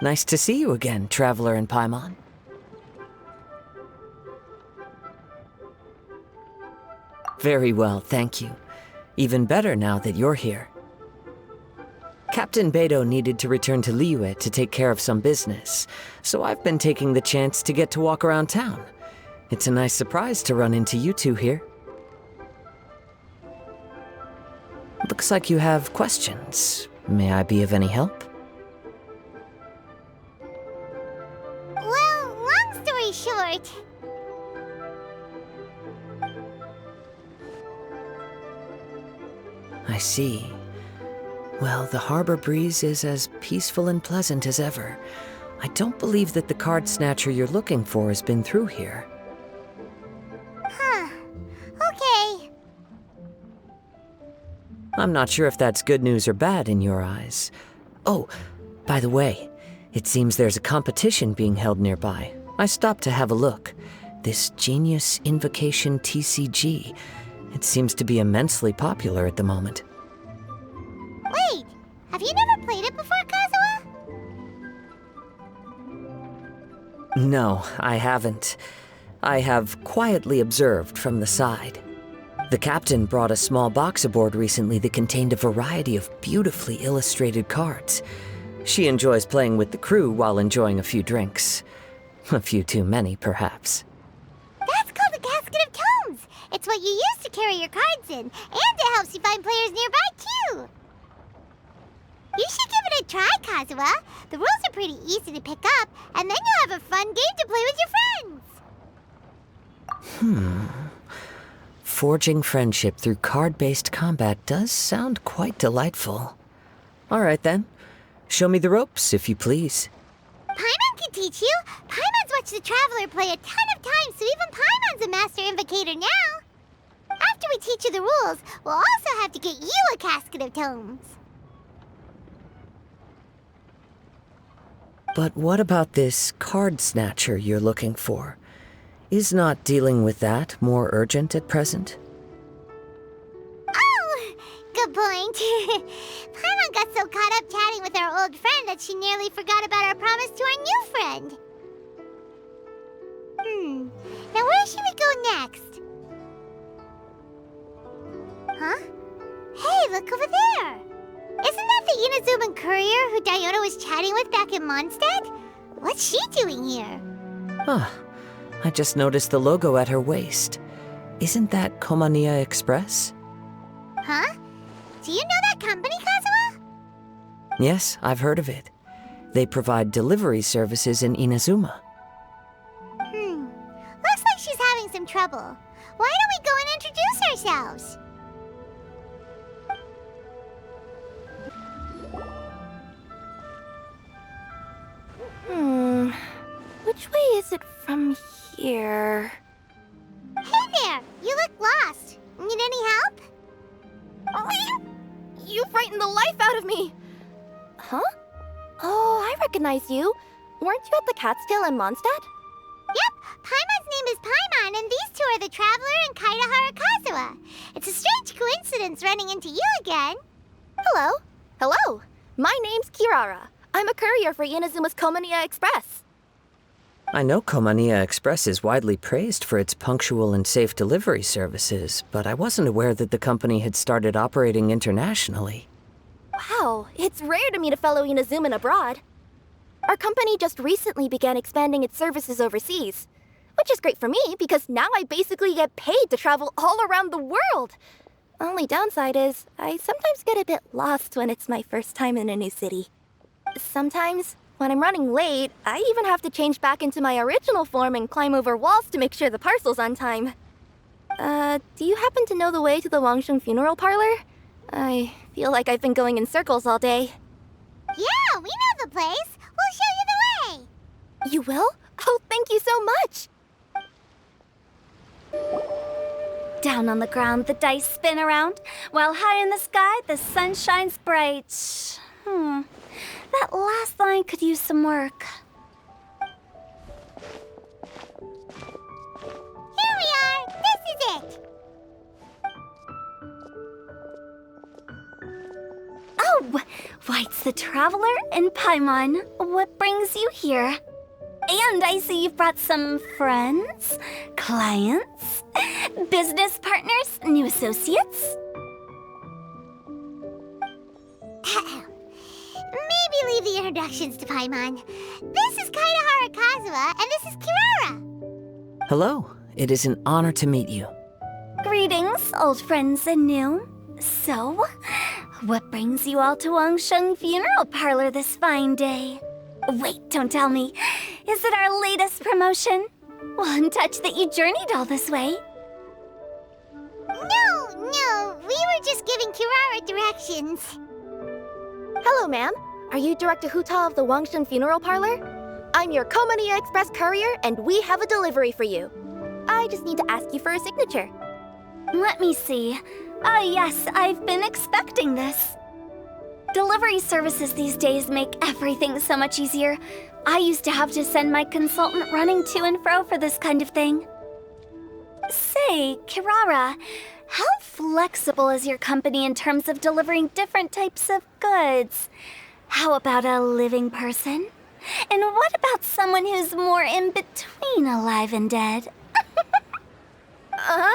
Nice to see you again, Traveler and Paimon. Very well, thank you. Even better now that you're here. Captain Beidou needed to return to Liyue to take care of some business, so I've been taking the chance to get to walk around town. It's a nice surprise to run into you two here. Looks like you have questions. May I be of any help? Well, long story short... I see. Well, the harbor breeze is as peaceful and pleasant as ever. I don't believe that the card snatcher you're looking for has been through here. Huh. Okay. I'm not sure if that's good news or bad in your eyes. Oh, by the way, it seems there's a competition being held nearby. I stopped to have a look. This Genius Invocation TCG. It seems to be immensely popular at the moment. Wait, have you never played it before, Kazuha? No, I haven't. I have quietly observed from the side. The captain brought a small box aboard recently that contained a variety of beautifully illustrated cards. She enjoys playing with the crew while enjoying a few drinks. A few too many, perhaps. That's called a casket of tomes. It's what you use to carry your cards in, and it helps you find players nearby, too. You should give it a try, Kazuha. The rules are pretty easy to pick up, and then you'll have a fun game to play with your friends. Forging friendship through card-based combat does sound quite delightful. All right, then. Show me the ropes, if you please. Paimon can teach you. Paimon's watched the Traveler play a ton of times, so even Paimon's a master invocator now. After we teach you the rules, we'll also have to get you a casket of tomes. But what about this card snatcher you're looking for? Is not dealing with that more urgent at present? Oh, good point. Paimon got so caught up chatting with our old friend that she nearly forgot about our promise to our new friend. Now where should we go next? Huh? Hey, look over there! Isn't that the Inazuman courier who Diona was chatting with back in Mondstadt? What's she doing here? I just noticed the logo at her waist. Isn't that Komania Express? Huh? Do you know that company, Kazuha? Yes, I've heard of it. They provide delivery services in Inazuma. Looks like she's having some trouble. Why don't we go and introduce ourselves? Which way is it from here? Hey there! You look lost. Need any help? You frightened the life out of me! Huh? Oh, I recognize you. Weren't you at the Cat's Tail in Mondstadt? Yep, Paimon's name is Paimon, and these two are the Traveler and Kaitahara Kazuha. It's a strange coincidence running into you again. Hello. Hello. My name's Kirara. I'm a courier for Inazuma's Komania Express. I know Komania Express is widely praised for its punctual and safe delivery services, but I wasn't aware that the company had started operating internationally. Wow, it's rare to meet a fellow Inazuman abroad. Our company just recently began expanding its services overseas, which is great for me because now I basically get paid to travel all around the world. Only downside is I sometimes get a bit lost when it's my first time in a new city. Sometimes, when I'm running late, I even have to change back into my original form and climb over walls to make sure the parcel's on time. Do you happen to know the way to the Wangsheng funeral parlor? I feel like I've been going in circles all day. Yeah, we know the place. We'll show you the way. You will? Oh, thank you so much! Down on the ground, the dice spin around, while high in the sky, the sun shines bright. That last line could use some work. Here we are. This is it. Oh, why, it's the Traveler and Paimon. What brings you here? And I see you've brought some friends, clients, business partners, new associates. Maybe leave the introductions to Paimon. This is Kaitahara Kazuha, and this is Kirara. Hello, it is an honor to meet you. Greetings, old friends and new. So, what brings you all to Wangsheng Funeral Parlor this fine day? Wait, don't tell me. Is it our latest promotion? One touch that you journeyed all this way. No, we were just giving Kirara directions. Hello, ma'am. Are you Director Huta of the Wangsheng Funeral Parlor? I'm your Komania Express courier, and we have a delivery for you. I just need to ask you for a signature. Let me see. Ah, yes, I've been expecting this. Delivery services these days make everything so much easier. I used to have to send my consultant running to and fro for this kind of thing. Say, Kirara, how flexible is your company in terms of delivering different types of goods? How about a living person? And what about someone who's more in between alive and dead? Her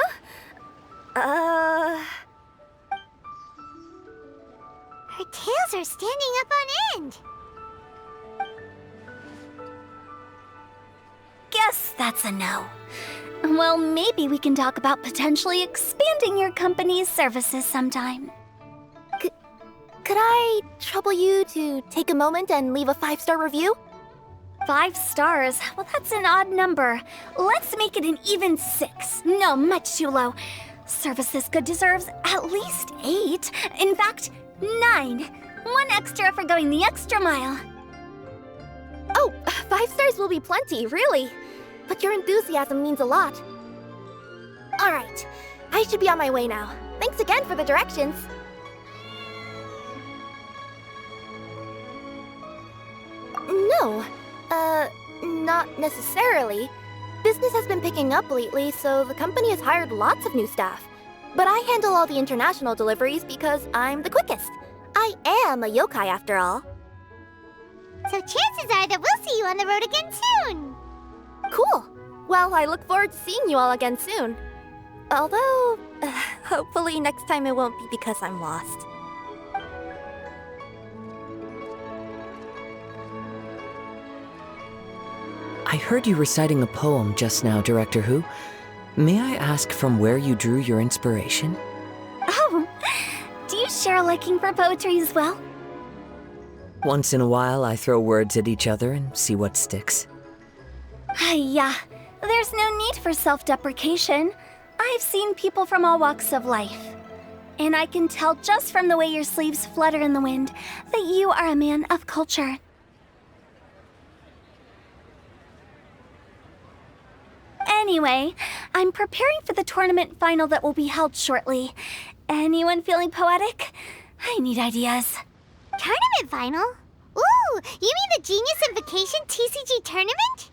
tails are standing up on end. Guess that's a no. Well, maybe we can talk about potentially expanding your company's services sometime. Could I trouble you to take a moment and leave a 5-star review? 5 stars? Well, that's an odd number. Let's make it an even 6. No, much too low. Service this good deserves at least 8. In fact, 9. 1 extra for going the extra mile. Oh, 5 stars will be plenty, really. But your enthusiasm means a lot. All right, I should be on my way now. Thanks again for the directions. No, not necessarily. Business has been picking up lately, so the company has hired lots of new staff. But I handle all the international deliveries because I'm the quickest. I am a yokai after all. So chances are that we'll see you on the road again soon. Cool. Well, I look forward to seeing you all again soon. Although, hopefully next time it won't be because I'm lost. I heard you reciting a poem just now, Director Who. May I ask from where you drew your inspiration? Oh, do you share a liking for poetry as well? Once in a while, I throw words at each other and see what sticks. Yeah, there's no need for self-deprecation. I've seen people from all walks of life. And I can tell just from the way your sleeves flutter in the wind that you are a man of culture. Anyway, I'm preparing for the tournament final that will be held shortly. Anyone feeling poetic? I need ideas. Tournament final? Ooh, you mean the Genius Invocation TCG tournament?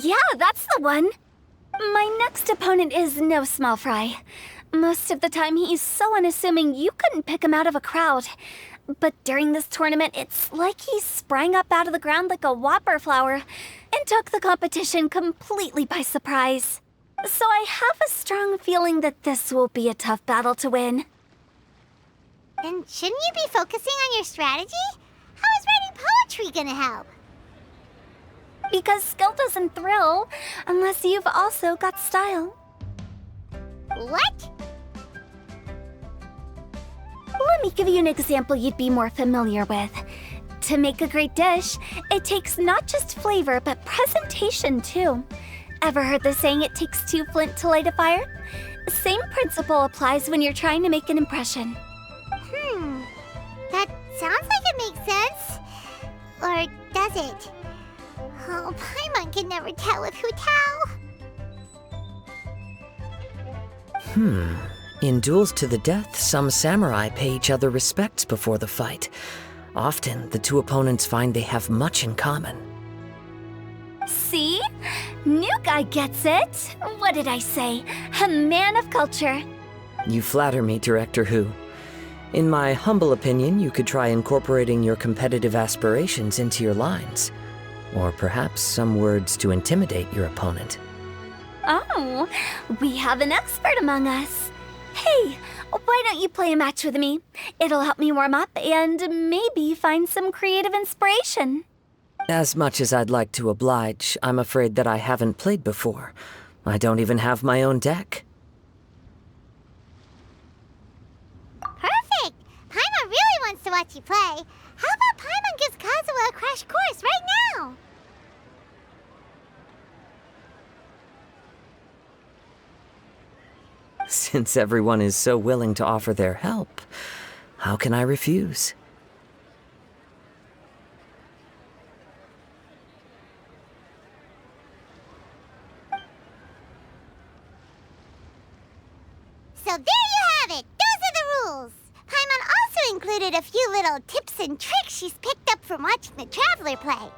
Yeah, that's the one. My next opponent is no small fry. Most of the time he's so unassuming you couldn't pick him out of a crowd. But during this tournament, it's like he sprang up out of the ground like a whopper flower and took the competition completely by surprise. So I have a strong feeling that this will be a tough battle to win. And shouldn't you be focusing on your strategy? How is writing poetry gonna help? Because skill doesn't thrill unless you've also got style. What? Let me give you an example you'd be more familiar with. To make a great dish, it takes not just flavor, but presentation too. Ever heard the saying, it takes 2 flint to light a fire? Same principle applies when you're trying to make an impression. That sounds like it makes sense. Or does it? Oh, Paimon can never tell with Hu Tao. In duels to the death, some samurai pay each other respects before the fight. Often, the two opponents find they have much in common. See? New guy gets it. What did I say? A man of culture. You flatter me, Director Who. In my humble opinion, you could try incorporating your competitive aspirations into your lines. Or perhaps some words to intimidate your opponent. Oh, we have an expert among us. Hey, why don't you play a match with me? It'll help me warm up and maybe find some creative inspiration. As much as I'd like to oblige, I'm afraid that I haven't played before. I don't even have my own deck. Perfect! Paimon really wants to watch you play. How about Paimon gives Kazuha a crash course right now? Since everyone is so willing to offer their help, how can I refuse? So there you have it! Those are the rules! Paimon also included a few little tips and tricks she's picked up from watching the Traveler play.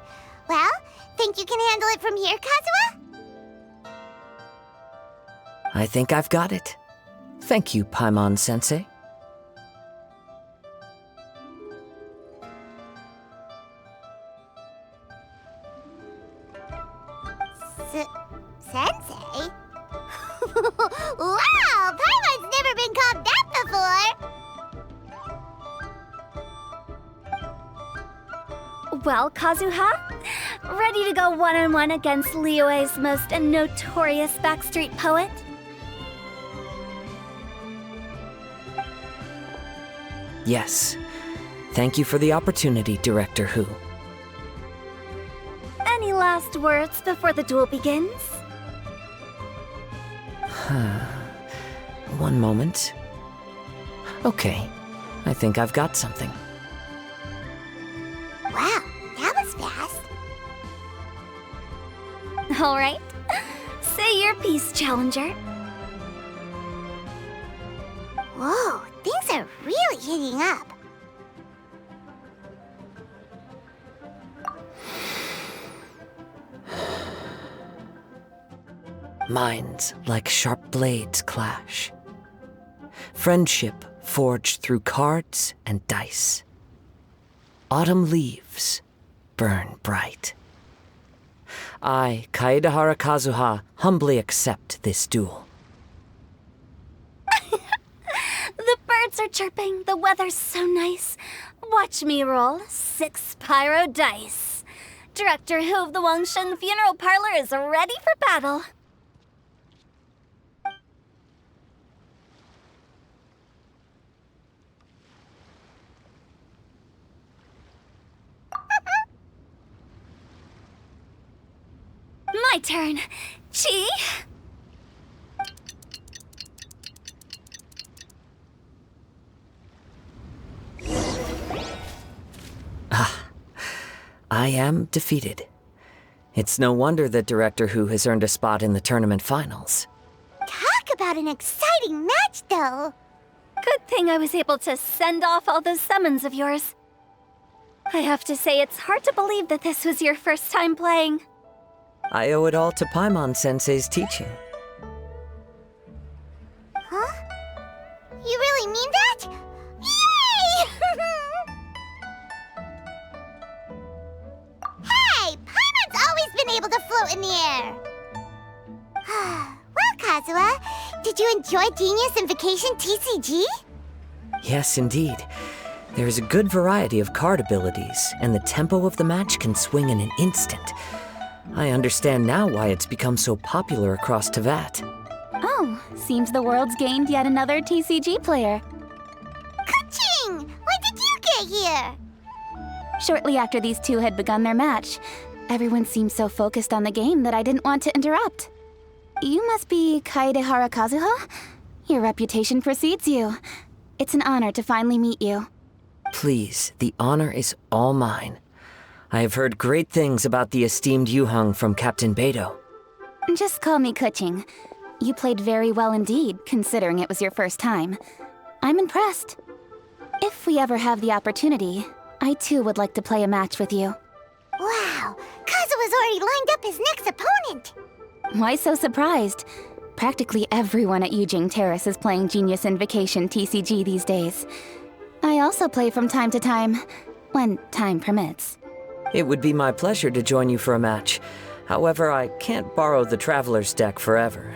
Well, think you can handle it from here, Kazuha? I think I've got it. Thank you, Paimon-sensei. Well, Kazuha, ready to go one-on-one against Liyue's most notorious backstreet poet? Yes. Thank you for the opportunity, Director Hu. Any last words before the duel begins? One moment. Okay, I think I've got something. Wow, that was fast. All right. Say your piece, Challenger. Whoa, things are really heating up. Minds like sharp blades clash. Friendship forged through cards and dice. Autumn leaves burn bright. I, Kaedehara Kazuha, humbly accept this duel. The birds are chirping, the weather's so nice. Watch me roll 6 pyro dice. Director Hu of the Wangshen Funeral Parlor is ready for battle. My turn. Chi? I am defeated. It's no wonder that Director Hu has earned a spot in the tournament finals. Talk about an exciting match, though. Good thing I was able to send off all those summons of yours. I have to say, it's hard to believe that this was your first time playing. I owe it all to Paimon-sensei's teaching. Huh? You really mean that? Yay! Hey, Paimon's always been able to float in the air. Well, Kazuha, did you enjoy Genius Invocation TCG? Yes, indeed. There is a good variety of card abilities, and the tempo of the match can swing in an instant. I understand now why it's become so popular across Teyvat. Oh, seems the world's gained yet another TCG player. Ka-ching! When did you get here? Shortly after these two had begun their match, everyone seemed so focused on the game that I didn't want to interrupt. You must be Kaedehara Kazuha? Your reputation precedes you. It's an honor to finally meet you. Please, the honor is all mine. I have heard great things about the esteemed Yuheng from Captain Beidou. Just call me Kuching. You played very well indeed, considering it was your first time. I'm impressed. If we ever have the opportunity, I too would like to play a match with you. Wow, Kazuha's already lined up his next opponent. Why so surprised? Practically everyone at Yujing Terrace is playing Genius Invocation TCG these days. I also play from time to time, when time permits. It would be my pleasure to join you for a match. However, I can't borrow the Traveler's deck forever.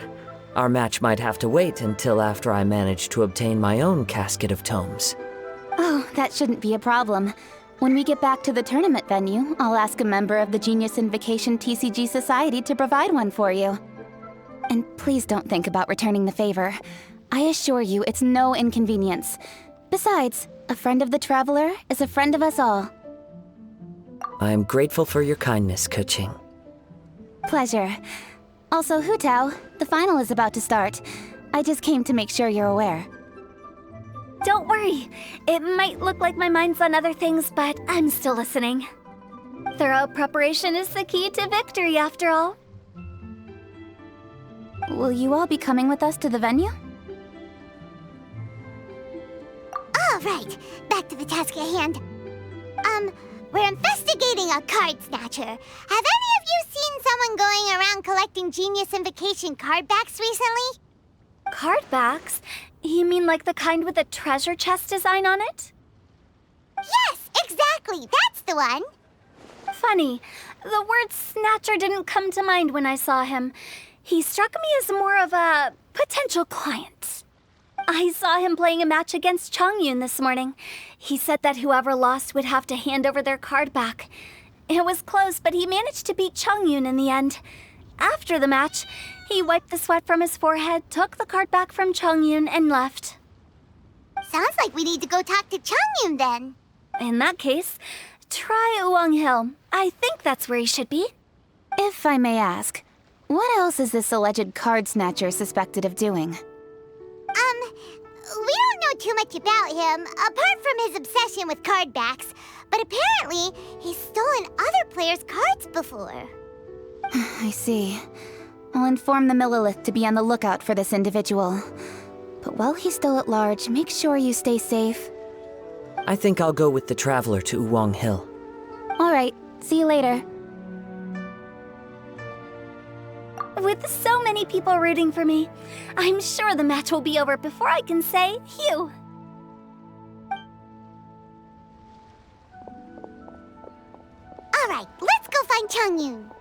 Our match might have to wait until after I manage to obtain my own casket of tomes. Oh, that shouldn't be a problem. When we get back to the tournament venue, I'll ask a member of the Genius Invocation TCG Society to provide one for you. And please don't think about returning the favor. I assure you it's no inconvenience. Besides, a friend of the Traveler is a friend of us all. I am grateful for your kindness, Kuching. Pleasure. Also, Hu Tao, the final is about to start. I just came to make sure you're aware. Don't worry. It might look like my mind's on other things, but I'm still listening. Thorough preparation is the key to victory, after all. Will you all be coming with us to the venue? All right, back to the task at hand. We're investigating a card snatcher. Have any of you seen someone going around collecting Genius Invocation card backs recently? Card backs? You mean like the kind with a treasure chest design on it? Yes, exactly. That's the one. Funny, the word snatcher didn't come to mind when I saw him. He struck me as more of a potential client. I saw him playing a match against Chongyun this morning. He said that whoever lost would have to hand over their card back. It was close, but he managed to beat Chongyun in the end. After the match, he wiped the sweat from his forehead, took the card back from Chongyun, and left. Sounds like we need to go talk to Chongyun then. In that case, try Uwang Hill. I think that's where he should be. If I may ask, what else is this alleged card snatcher suspected of doing? We don't know too much about him, apart from his obsession with card backs. But apparently, he's stolen other players' cards before. I see. I'll inform the Millilith to be on the lookout for this individual. But while he's still at large, make sure you stay safe. I think I'll go with the Traveler to Uwang Hill. All right, see you later. With so many people rooting for me, I'm sure the match will be over before I can say phew. All right, let's go find Chongyun.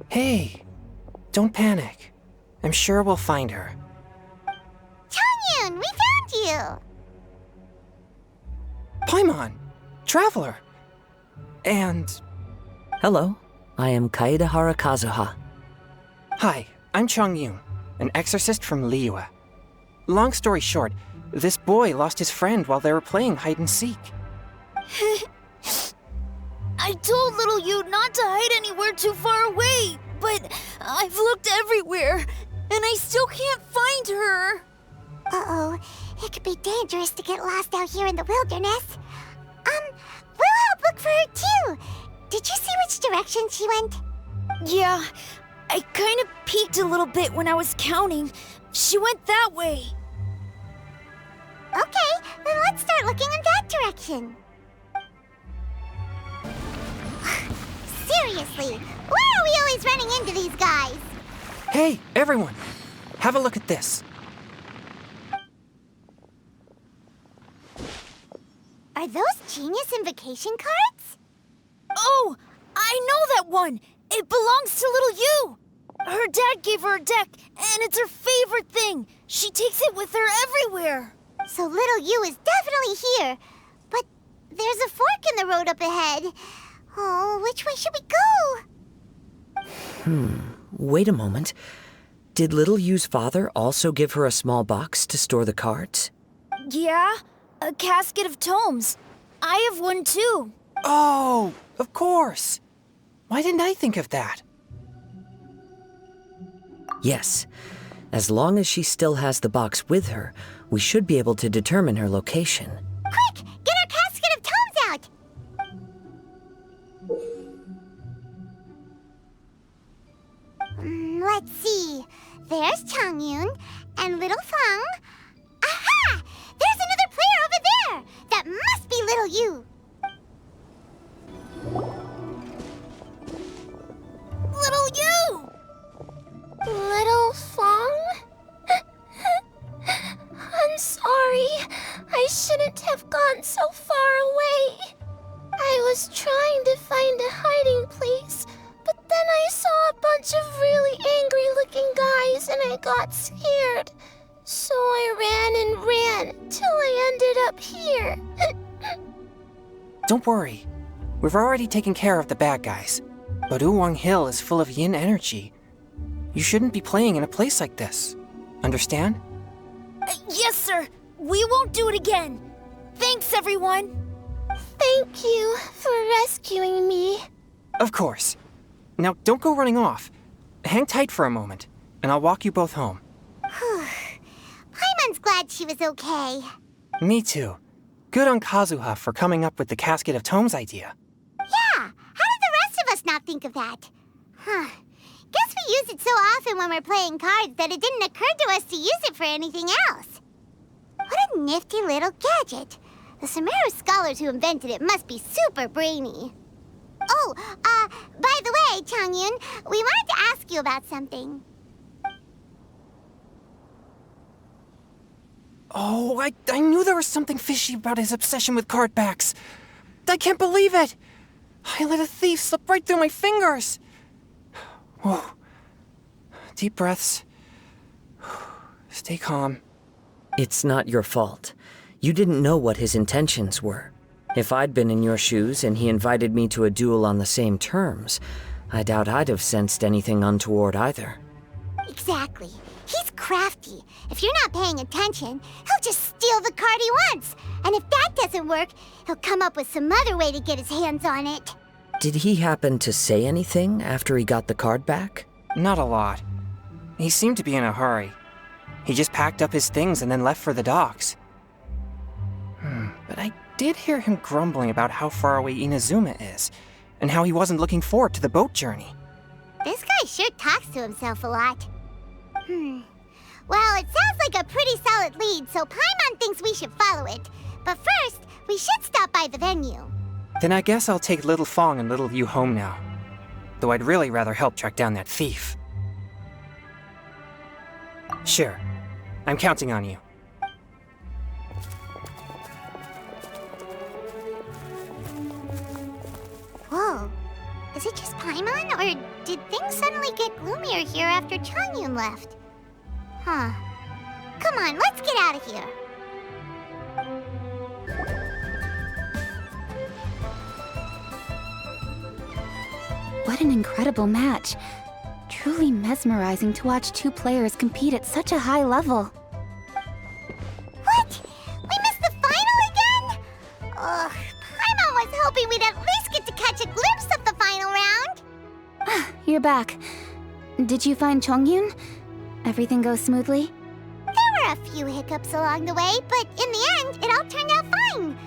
Hey, don't panic. I'm sure we'll find her. Chongyun, we found you! Paimon, Traveler. And... Hello, I am Kaedehara Kazuha. Hi, I'm Chongyun, an exorcist from Liyue. Long story short, this boy lost his friend while they were playing hide and seek. I told little you not to hide anywhere too far away, but I've looked everywhere, and I still can't find her. Uh-oh, it could be dangerous to get lost out here in the wilderness. We'll help look for her too. Did you see which direction she went? Yeah, I kind of peeked a little bit when I was counting. She went that way. Okay, then let's start looking in that direction. Seriously, why are we always running into these guys? Hey, everyone! Have a look at this. Are those Genius Invocation cards? Oh, I know that one. It belongs to little you. Her dad gave her a deck, and it's her favorite thing. She takes it with her everywhere. So little you is definitely here. But there's a fork in the road up ahead. Oh, which way should we go? Wait a moment. Did Little Yu's father also give her a small box to store the cards? Yeah, a casket of tomes. I have one too. Oh, of course. Why didn't I think of that? Yes. As long as she still has the box with her, we should be able to determine her location. Quick, get our casket of tomes out! Let's see. There's Chongyun and little Feng. Aha! There's another player over there! That must be little you. Little you! Little Feng? I'm sorry. I shouldn't have gone so far away. I was trying to find a hiding place, but then I saw a bunch of really angry-looking guys and I got scared. So I ran and ran till I ended up here. Don't worry. We've already taken care of the bad guys. But Uwang Hill is full of yin energy. You shouldn't be playing in a place like this. Understand? Yes, sir. We won't do it again. Thanks, everyone. Thank you for rescuing me. Of course. Now, don't go running off. Hang tight for a moment, and I'll walk you both home. Paimon's glad she was okay. Me too. Good on Kazuha for coming up with the Casket of Tomes idea. Yeah, how did the rest of us not think of that? Guess we use it so often when we're playing cards that it didn't occur to us to use it for anything else. What a nifty little gadget. The Sumeru scholars who invented it must be super brainy. Oh, by the way, Chongyun, we wanted to ask you about something. Oh, I knew there was something fishy about his obsession with card backs. I can't believe it! I let a thief slip right through my fingers. Whoa. Deep breaths. Stay calm. It's not your fault. You didn't know what his intentions were. If I'd been in your shoes and he invited me to a duel on the same terms, I doubt I'd have sensed anything untoward either. Exactly. He's crafty. If you're not paying attention, he'll just steal the card he wants. And if that doesn't work, he'll come up with some other way to get his hands on it. Did he happen to say anything after he got the card back? Not a lot. He seemed to be in a hurry. He just packed up his things and then left for the docks. But I did hear him grumbling about how far away Inazuma is, and how he wasn't looking forward to the boat journey. This guy sure talks to himself a lot. Well, it sounds like a pretty solid lead, so Paimon thinks we should follow it. But first, we should stop by the venue. Then I guess I'll take Little Fong and Little Yu home now. Though I'd really rather help track down that thief. Sure. I'm counting on you. Whoa. Is it just Paimon, or did things suddenly get gloomier here after Changyun left? Huh. Come on, let's get out of here. What an incredible match. Truly mesmerizing to watch two players compete at such a high level. What? We missed the final again? Ugh, Paimon was hoping we'd at least get to catch a glimpse of the final round. You're back. Did you find Chongyun? Everything go smoothly? There were a few hiccups along the way, but in the end, it all turned out fine.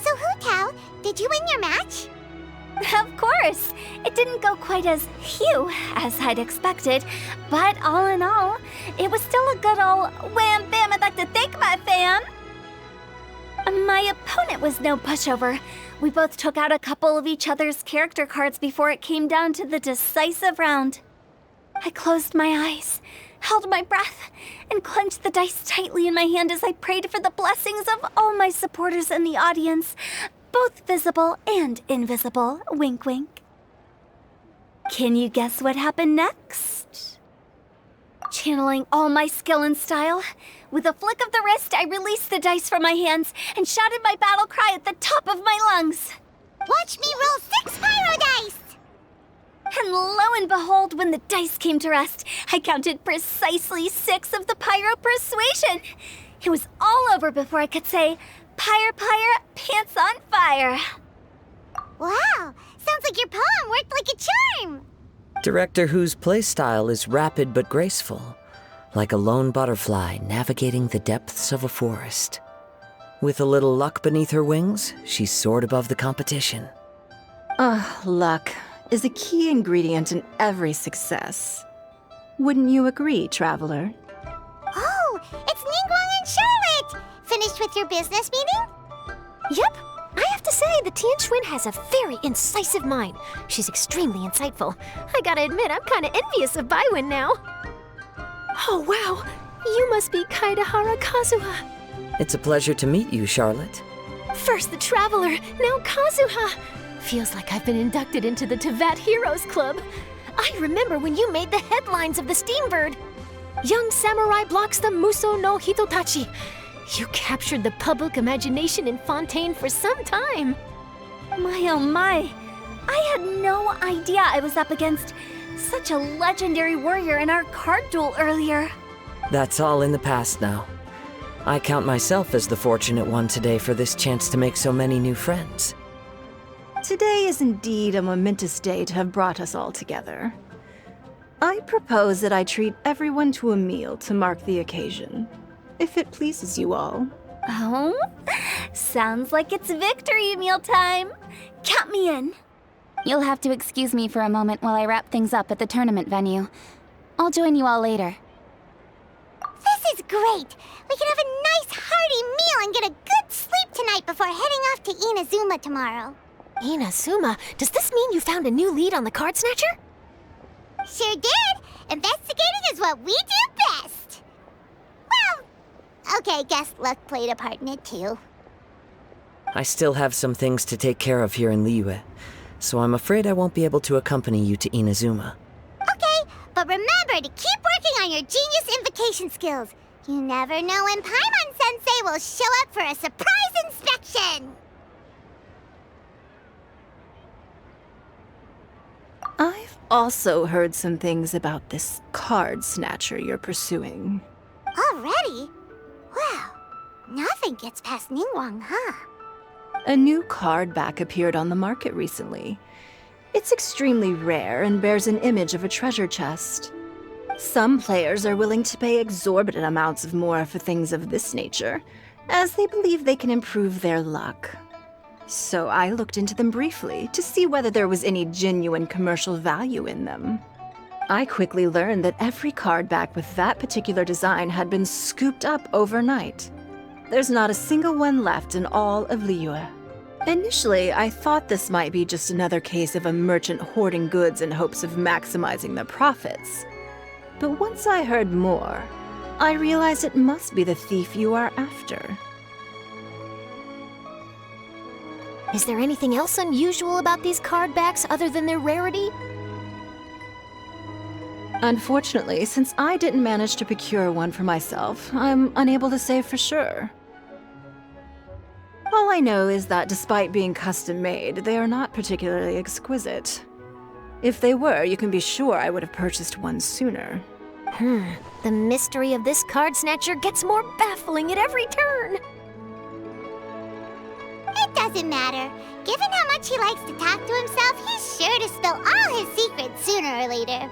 So Hu Tao, did you win your match? Of course! It didn't go quite as phew as I'd expected, but all in all, it was still a good old wham bam. I'd like to thank my fam! My opponent was no pushover. We both took out a couple of each other's character cards before it came down to the decisive round. I closed my eyes, held my breath, and clenched the dice tightly in my hand as I prayed for the blessings of all my supporters in the audience, both visible and invisible. Wink, wink. Can you guess what happened next? Channeling all my skill and style, with a flick of the wrist, I released the dice from my hands and shouted my battle cry at the top of my lungs. Watch me roll 6 pyro dice! And lo and behold, when the dice came to rest, I counted precisely 6 of the pyro persuasion. It was all over before I could say, "Pyre, pyre, pants on fire." Wow, sounds like your poem worked like a charm. Director Who's playstyle is rapid but graceful, like a lone butterfly navigating the depths of a forest. With a little luck beneath her wings, she soared above the competition. Luck is a key ingredient in every success. Wouldn't you agree, Traveler? Oh, it's Ningguang and Charlotte! Finished with your business meeting? Yep. I have to say, the Tianquan has a very incisive mind. She's extremely insightful. I gotta admit, I'm kinda envious of Baiwen now. Oh, wow. You must be Kaidahara Kazuha. It's a pleasure to meet you, Charlotte. First the Traveler, now Kazuha. Feels like I've been inducted into the Tevat Heroes Club. I remember when you made the headlines of the Steambird. Young samurai blocks the Muso no Hitotachi. You captured the public imagination in Fontaine for some time. My oh my. I had no idea I was up against such a legendary warrior in our card duel earlier. That's all in the past now. I count myself as the fortunate one today for this chance to make so many new friends. Today is indeed a momentous day to have brought us all together. I propose that I treat everyone to a meal to mark the occasion, if it pleases you all. Oh? Sounds like it's victory meal time. Count me in. You'll have to excuse me for a moment while I wrap things up at the tournament venue. I'll join you all later. This is great! We can have a nice hearty meal and get a good sleep tonight before heading off to Inazuma tomorrow. Inazuma? Does this mean you found a new lead on the Card Snatcher? Sure did! Investigating is what we do best! Well, okay, guess luck played a part in it too. I still have some things to take care of here in Liyue, so I'm afraid I won't be able to accompany you to Inazuma. Okay, but remember to keep working on your genius invocation skills. You never know when Paimon-sensei will show up for a surprise inspection! I've also heard some things about this card snatcher you're pursuing. Already? Wow, nothing gets past Ningguang, huh? A new card back appeared on the market recently. It's extremely rare and bears an image of a treasure chest. Some players are willing to pay exorbitant amounts of more for things of this nature, as they believe they can improve their luck. So I looked into them briefly to see whether there was any genuine commercial value in them. I quickly learned that every card back with that particular design had been scooped up overnight. There's not a single one left in all of Liyue. Initially, I thought this might be just another case of a merchant hoarding goods in hopes of maximizing their profits. But once I heard more, I realized it must be the thief you are after. Is there anything else unusual about these card backs other than their rarity? Unfortunately, since I didn't manage to procure one for myself, I'm unable to say for sure. All I know is that despite being custom-made, they are not particularly exquisite. If they were, you can be sure I would have purchased one sooner. The mystery of this card snatcher gets more baffling at every turn. It doesn't matter. Given how much he likes to talk to himself, he's sure to spill all his secrets sooner or later.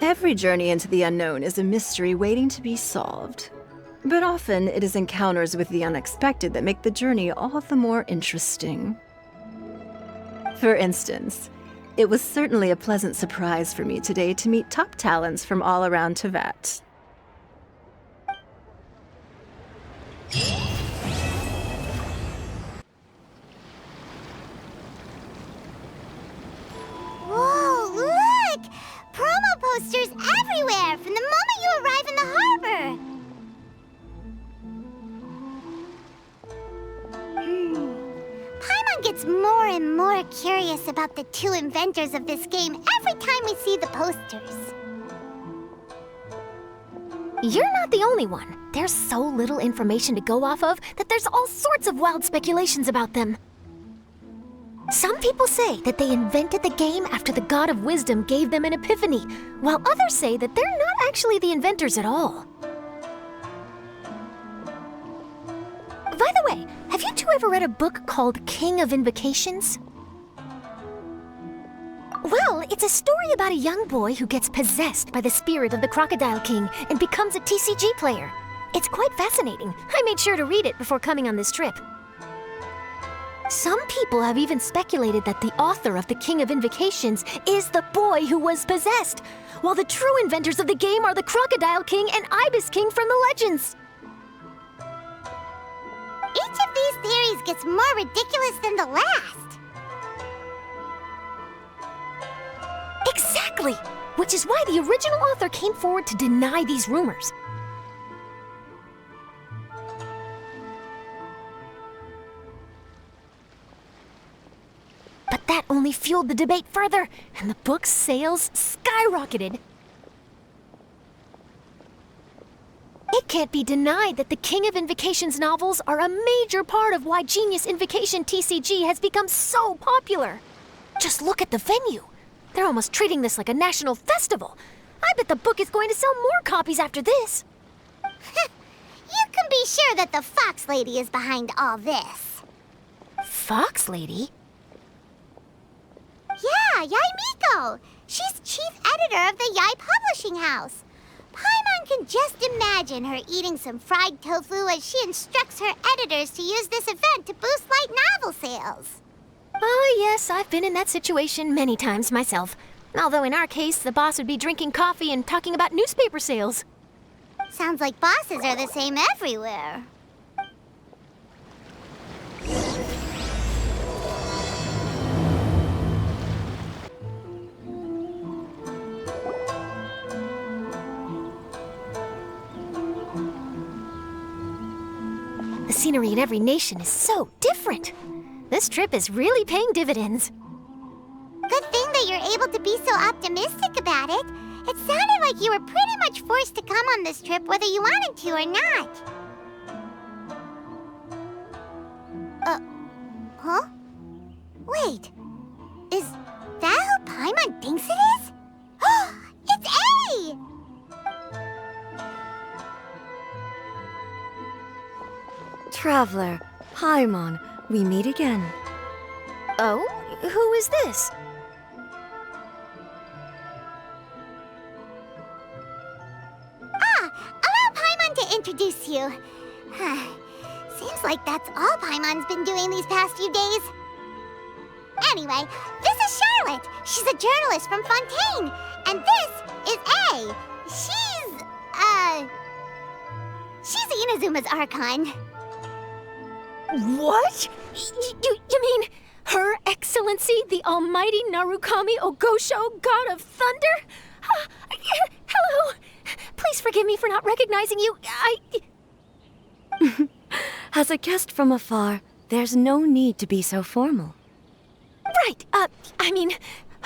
Every journey into the unknown is a mystery waiting to be solved. But often, it is encounters with the unexpected that make the journey all the more interesting. For instance, it was certainly a pleasant surprise for me today to meet top talents from all around Teyvat. Whoa, look! Promo posters everywhere from the moment you arrive in the harbor! Paimon gets more and more curious about the two inventors of this game every time we see the posters. You're not the only one. There's so little information to go off of that there's all sorts of wild speculations about them. Some people say that they invented the game after the God of Wisdom gave them an epiphany, while others say that they're not actually the inventors at all. By the way, have you two ever read a book called King of Invocations? Well, it's a story about a young boy who gets possessed by the spirit of the Crocodile King and becomes a TCG player. It's quite fascinating. I made sure to read it before coming on this trip. Some people have even speculated that the author of the King of Invocations is the boy who was possessed, while the true inventors of the game are the Crocodile King and Ibis King from the legends. Each of these theories gets more ridiculous than the last. Exactly! Which is why the original author came forward to deny these rumors. But that only fueled the debate further, and the book's sales skyrocketed. It can't be denied that the King of Invocations novels are a major part of why Genius Invocation TCG has become so popular. Just look at the venue. They're almost treating this like a national festival. I bet the book is going to sell more copies after this. You can be sure that the Fox Lady is behind all this. Fox Lady? Yeah, Yai Miko. She's chief editor of the Yai Publishing House. Paimon can just imagine her eating some fried tofu as she instructs her editors to use this event to boost light novel sales. Oh, yes, I've been in that situation many times myself. Although in our case, the boss would be drinking coffee and talking about newspaper sales. Sounds like bosses are the same everywhere. The scenery in every nation is so different. This trip is really paying dividends. Good thing that you're able to be so optimistic about it. It sounded like you were pretty much forced to come on this trip whether you wanted to or not. Huh? Wait. Is that who Paimon thinks it is? It's A! Traveler, Paimon, we meet again. Oh? Who is this? Allow Paimon to introduce you. Seems like that's all Paimon's been doing these past few days. Anyway, this is Charlotte. She's a journalist from Fontaine. And this is A. She's Inazuma's Archon. What? You mean Her Excellency, the Almighty Narukami Ogosho, God of Thunder? Hello. Please forgive me for not recognizing you. As a guest from afar, there's no need to be so formal. Right.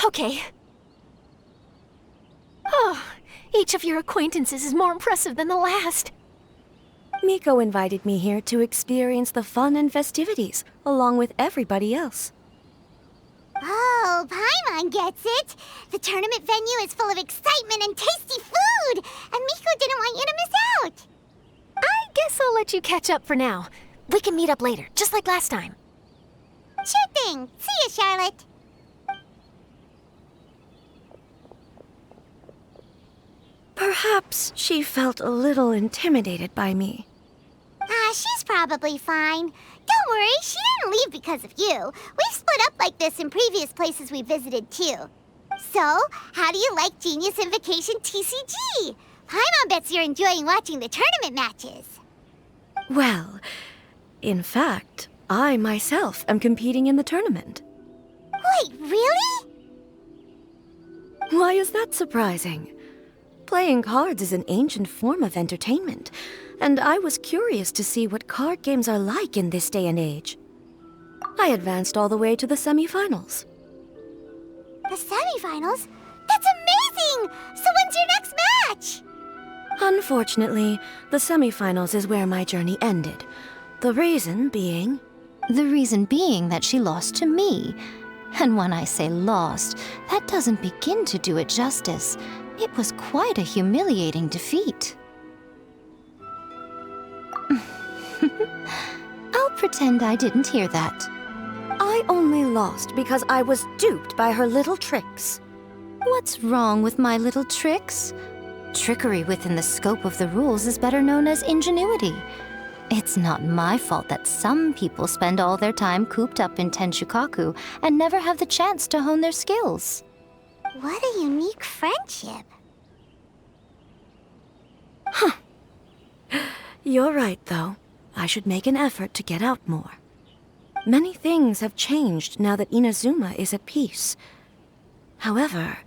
Okay. Oh, each of your acquaintances is more impressive than the last. Miko invited me here to experience the fun and festivities, along with everybody else. Oh, Paimon gets it. The tournament venue is full of excitement and tasty food, and Miko didn't want you to miss out. I guess I'll let you catch up for now. We can meet up later, just like last time. Sure thing. See you, Charlotte. Perhaps she felt a little intimidated by me. She's probably fine. Don't worry, she didn't leave because of you. We've split up like this in previous places we visited, too. So, how do you like Genius Invocation TCG? Paimon bets you're enjoying watching the tournament matches. Well, in fact, I myself am competing in the tournament. Wait, really? Why is that surprising? Playing cards is an ancient form of entertainment, and I was curious to see what card games are like in this day and age. I advanced all the way to the semifinals. The semifinals? That's amazing! So when's your next match? Unfortunately, the semifinals is where my journey ended. The reason being... The reason being that she lost to me. And when I say lost, that doesn't begin to do it justice. It was quite a humiliating defeat. I'll pretend I didn't hear that. I only lost because I was duped by her little tricks. What's wrong with my little tricks? Trickery within the scope of the rules is better known as ingenuity. It's not my fault that some people spend all their time cooped up in Tenshukaku and never have the chance to hone their skills. What a unique friendship. Huh. You're right, though. I should make an effort to get out more. Many things have changed now that Inazuma is at peace. However,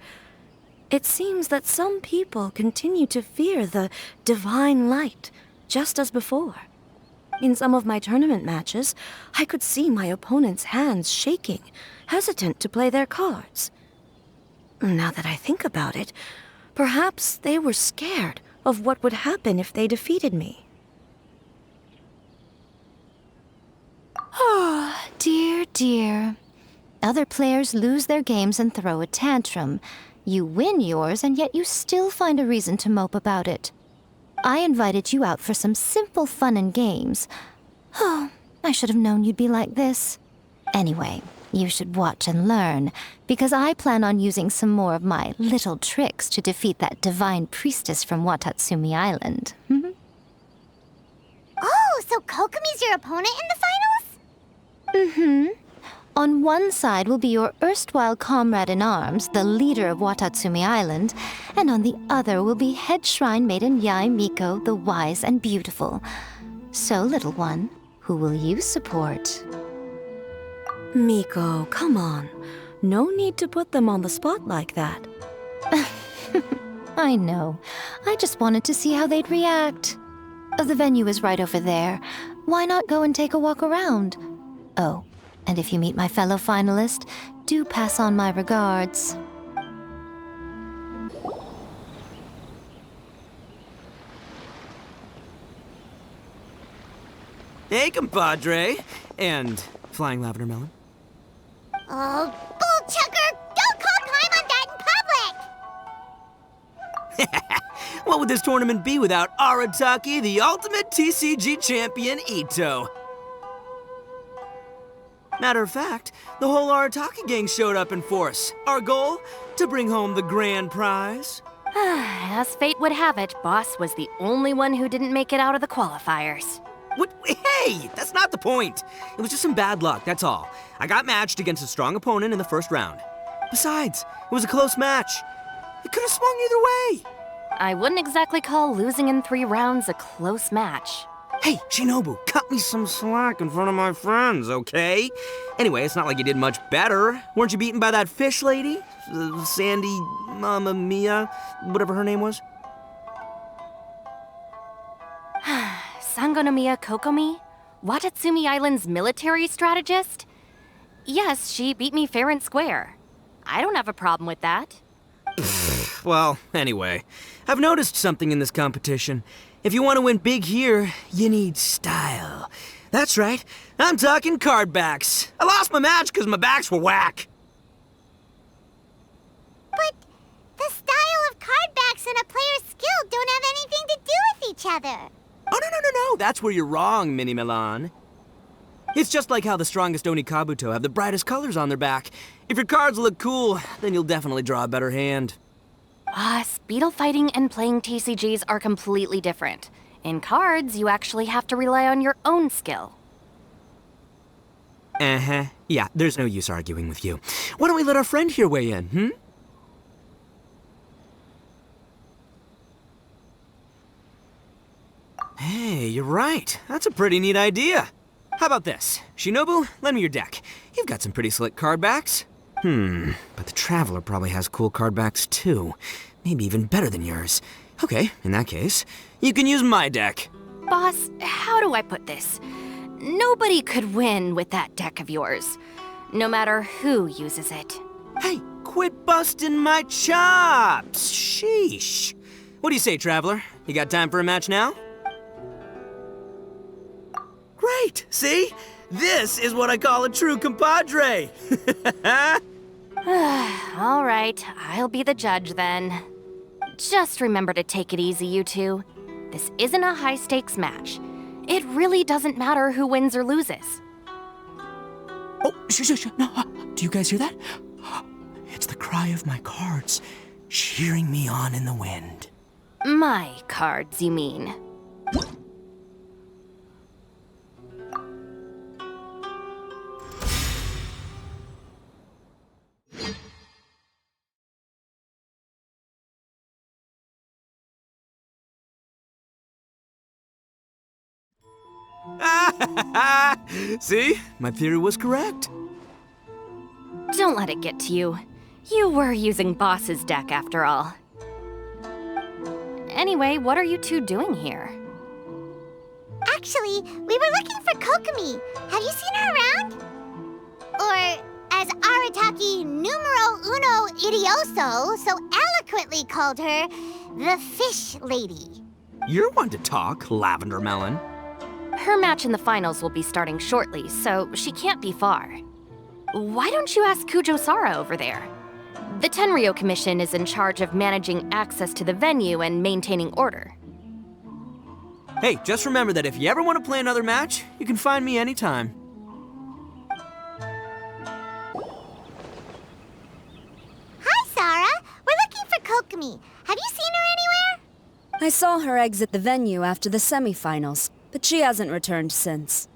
it seems that some people continue to fear the divine light, just as before. In some of my tournament matches, I could see my opponent's hands shaking, hesitant to play their cards. Now that I think about it, perhaps they were scared of what would happen if they defeated me. Oh, dear, dear. Other players lose their games and throw a tantrum. You win yours, and yet you still find a reason to mope about it. I invited you out for some simple fun and games. Oh, I should have known you'd be like this. Anyway, you should watch and learn, because I plan on using some more of my little tricks to defeat that divine priestess from Watatsumi Island. Oh, so Kokomi's your opponent in the finals? Mm-hmm. On one side will be your erstwhile comrade-in-arms, the leader of Watatsumi Island, and on the other will be head shrine maiden Yae Miko, the wise and beautiful. So, little one, who will you support? Miko, come on. No need to put them on the spot like that. I know. I just wanted to see how they'd react. The venue is right over there. Why not go and take a walk around? Oh, And if you meet my fellow finalist, do pass on my regards. Hey, compadre. And Flying Lavender Melon. Oh, bull chucker! Don't call Paimon that in public! What would this tournament be without Arataki, the ultimate TCG champion, Ito? Matter of fact, the whole Arataki gang showed up in force. Our goal? To bring home the grand prize. As fate would have it, Boss was the only one who didn't make it out of the qualifiers. What? Hey, that's not the point. It was just some bad luck, that's all. I got matched against a strong opponent in the first round. Besides, it was a close match. It could have swung either way. I wouldn't exactly call losing in 3 rounds a close match. Hey, Shinobu, cut me some slack in front of my friends, okay? Anyway, it's not like you did much better. Weren't you beaten by that fish lady? Sandy, Mamma Mia, whatever her name was? Sangonomiya Kokomi? Watatsumi Island's military strategist? Yes, she beat me fair and square. I don't have a problem with that. Well, anyway, I've noticed something in this competition. If you want to win big here, you need style. That's right, I'm talking card backs. I lost my match because my backs were whack. But the style of card backs and a player's skill don't have anything to do with each other. Oh, no, that's where you're wrong, Mini Milan. It's just like how the strongest Oni Kabuto have the brightest colors on their back. If your cards look cool, then you'll definitely draw a better hand. Speedle fighting and playing TCGs are completely different. In cards, you actually have to rely on your own skill. Uh-huh. Yeah, there's no use arguing with you. Why don't we let our friend here weigh in, Hey, you're right. That's a pretty neat idea. How about this? Shinobu, lend me your deck. You've got some pretty slick card backs. But the Traveler probably has cool card backs too. Maybe even better than yours. Okay, in that case, you can use my deck. Boss, how do I put this? Nobody could win with that deck of yours, no matter who uses it. Hey, quit busting my chops! Sheesh. What do you say, Traveler? You got time for a match now? Great! See? This is what I call a true compadre! All right, I'll be the judge then. Just remember to take it easy, you two. This isn't a high-stakes match. It really doesn't matter who wins or loses. Oh, shush. No, do you guys hear that? It's the cry of my cards, cheering me on in the wind. My cards, you mean? See? My theory was correct. Don't let it get to you. You were using Boss's deck after all. Anyway, what are you two doing here? Actually, we were looking for Kokomi. Have you seen her around? Or, as Arataki numero uno idioso so eloquently called her, the Fish Lady. You're one to talk, Lavender Melon. Her match in the finals will be starting shortly, so she can't be far. Why don't you ask Kujo-Sara over there? The Tenryo Commission is in charge of managing access to the venue and maintaining order. Hey, just remember that if you ever want to play another match, you can find me anytime. Hi, Sara. We're looking for Kokomi. Have you seen her anywhere? I saw her exit the venue after the semifinals, but she hasn't returned since.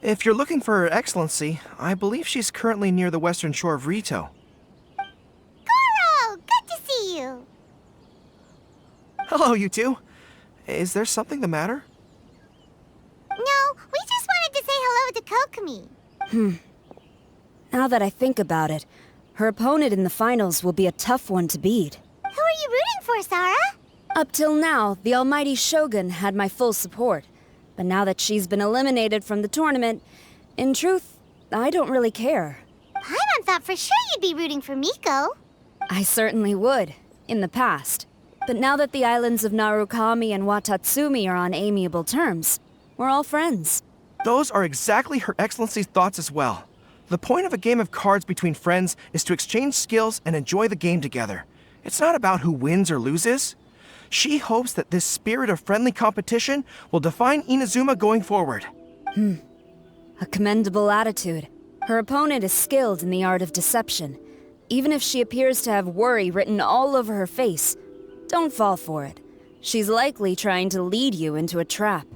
If you're looking for Her Excellency, I believe she's currently near the western shore of Rito. Goro! Good to see you! Hello, you two. Is there something the matter? No, we just wanted to say hello to Kokomi. Now that I think about it, her opponent in the finals will be a tough one to beat. Who are you rooting for, Sara? Up till now, the almighty Shogun had my full support. But now that she's been eliminated from the tournament, in truth, I don't really care. Paimon thought for sure you'd be rooting for Miko. I certainly would, in the past. But now that the islands of Narukami and Watatsumi are on amiable terms, we're all friends. Those are exactly Her Excellency's thoughts as well. The point of a game of cards between friends is to exchange skills and enjoy the game together. It's not about who wins or loses. She hopes that this spirit of friendly competition will define Inazuma going forward. A commendable attitude. Her opponent is skilled in the art of deception. Even if she appears to have worry written all over her face, don't fall for it. She's likely trying to lead you into a trap.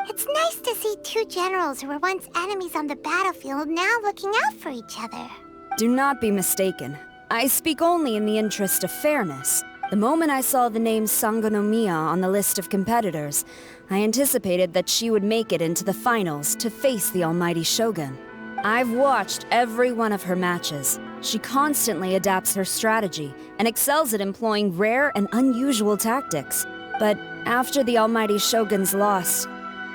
It's nice to see two generals who were once enemies on the battlefield now looking out for each other. Do not be mistaken. I speak only in the interest of fairness. The moment I saw the name Sangonomiya on the list of competitors, I anticipated that she would make it into the finals to face the almighty Shogun. I've watched every one of her matches. She constantly adapts her strategy and excels at employing rare and unusual tactics. But after the almighty Shogun's loss,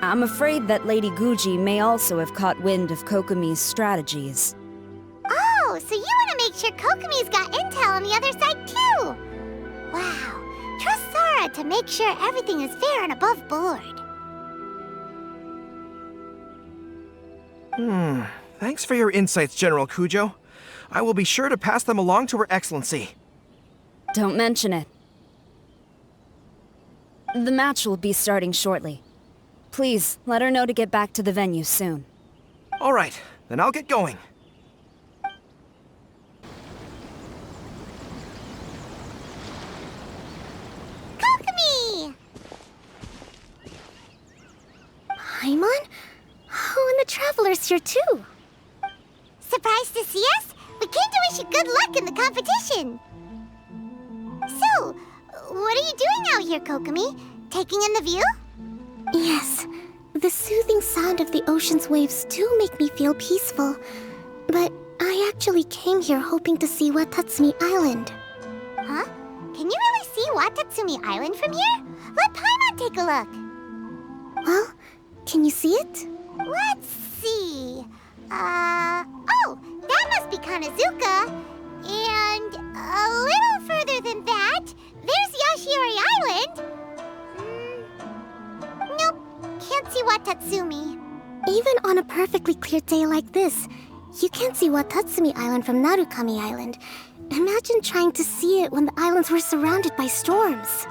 I'm afraid that Lady Guji may also have caught wind of Kokomi's strategies. Oh, so you want to make sure Kokomi's got intel on the other side too? Wow, trust Sora to make sure everything is fair and above board. Thanks for your insights, General Kujo. I will be sure to pass them along to Her Excellency. Don't mention it. The match will be starting shortly. Please, let her know to get back to the venue soon. All right, then I'll get going. Kokomi! Paimon? Oh, and the Traveler's here too. Surprised to see us? We came to wish you good luck in the competition. So, what are you doing out here, Kokomi? Taking in the view? Yes, the soothing sound of the ocean's waves do make me feel peaceful. But I actually came here hoping to see Watatsumi Island. Huh? Can you really see Watatsumi Island from here? Let Paimon take a look. Well, can you see it? Let's see. Oh, that must be Kanazuka. And a little further than that, there's Yashiori Island. Nope, can't see Watatsumi. Even on a perfectly clear day like this, you can't see Watatsumi Island from Narukami Island. Imagine trying to see it when the islands were surrounded by storms.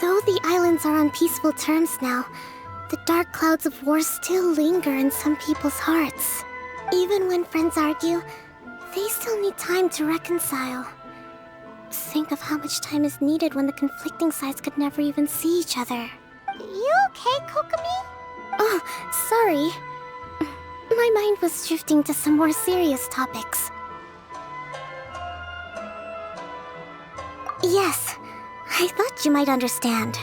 Though the islands are on peaceful terms now, the dark clouds of war still linger in some people's hearts. Even when friends argue, they still need time to reconcile. Think of how much time is needed when the conflicting sides could never even see each other. You okay, Kokomi? Oh, sorry. My mind was drifting to some more serious topics. Yes, I thought you might understand.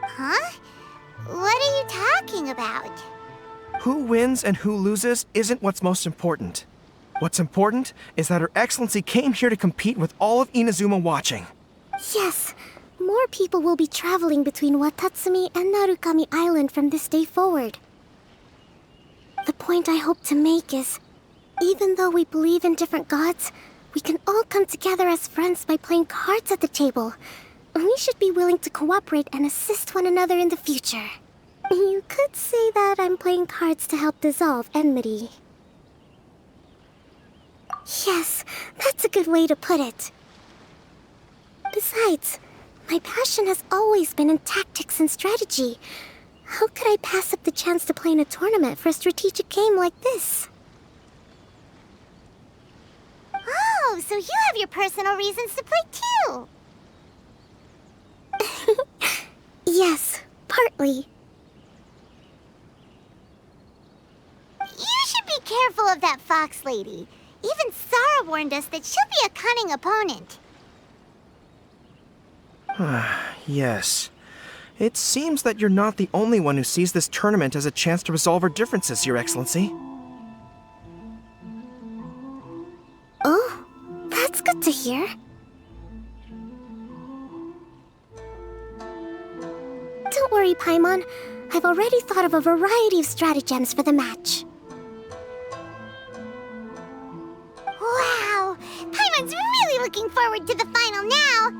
Huh? What are you talking about? Who wins and who loses isn't what's most important. What's important is that Her Excellency came here to compete with all of Inazuma watching. Yes, more people will be traveling between Watatsumi and Narukami Island from this day forward. The point I hope to make is, even though we believe in different gods, we can all come together as friends by playing cards at the table. We should be willing to cooperate and assist one another in the future. You could say that I'm playing cards to help dissolve enmity. Yes, that's a good way to put it. Besides, my passion has always been in tactics and strategy. How could I pass up the chance to play in a tournament for a strategic game like this? Oh, so you have your personal reasons to play too. Yes, partly. You should be careful of that fox lady. Even Sara warned us that she'll be a cunning opponent. Yes. It seems that you're not the only one who sees this tournament as a chance to resolve our differences, Your Excellency. Oh, that's good to hear. Don't worry, Paimon. I've already thought of a variety of stratagems for the match. forward to the final now.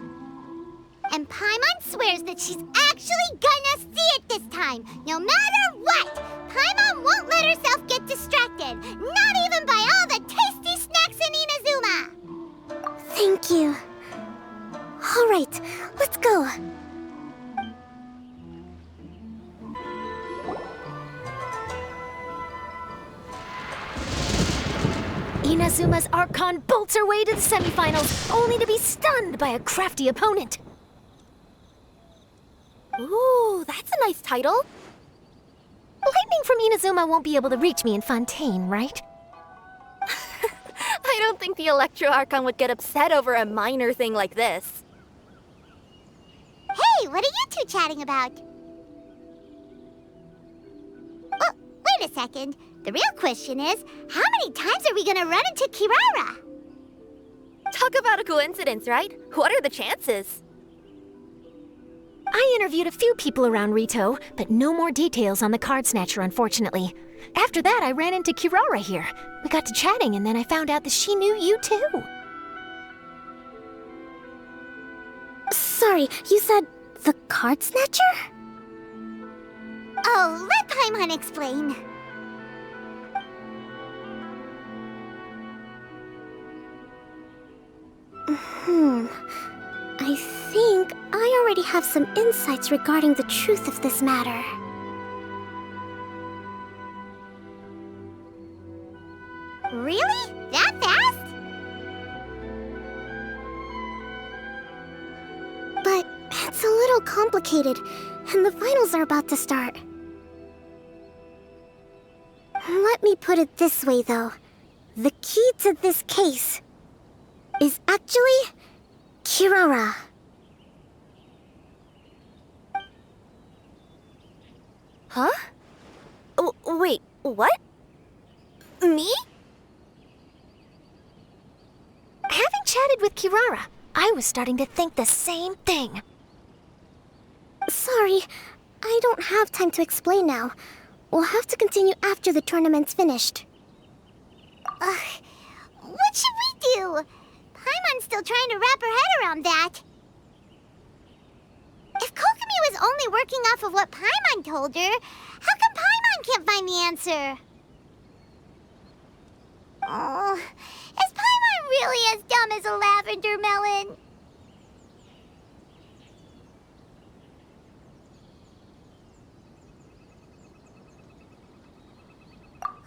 And Paimon swears that she's actually gonna see it this time, no matter what. Paimon won't let herself get distracted, not even by all the tasty snacks in Inazuma. Thank you. All right, let's go. Inazuma's Archon bolts her way to the semifinals, only to be stunned by a crafty opponent. Ooh, that's a nice title. Lightning from Inazuma won't be able to reach me in Fontaine, right? I don't think the Electro Archon would get upset over a minor thing like this. Hey, what are you two chatting about? Oh, wait a second. The real question is, how many times are we gonna run into Kirara? Talk about a coincidence, right? What are the chances? I interviewed a few people around Rito, but no more details on the card snatcher, unfortunately. After that, I ran into Kirara here. We got to chatting, and then I found out that she knew you too. Sorry, you said the card snatcher? Oh, let Paimon explain. I think I already have some insights regarding the truth of this matter. Really? That fast? But it's a little complicated, and the finals are about to start. Let me put it this way, though. The key to this case is actually Kirara. Huh? Wait, what? Me? Having chatted with Kirara, I was starting to think the same thing. Sorry, I don't have time to explain now. We'll have to continue after the tournament's finished. What should we do? Paimon's still trying to wrap her head around that. If Kokomi was only working off of what Paimon told her, how come Paimon can't find the answer? Oh, is Paimon really as dumb as a lavender melon?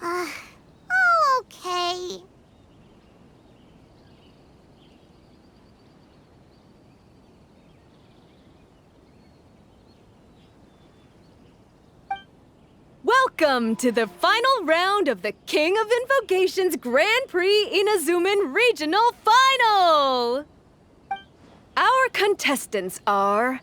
Oh, okay. Welcome to the final round of the King of Invocations Grand Prix Inazuman Regional Final! Our contestants are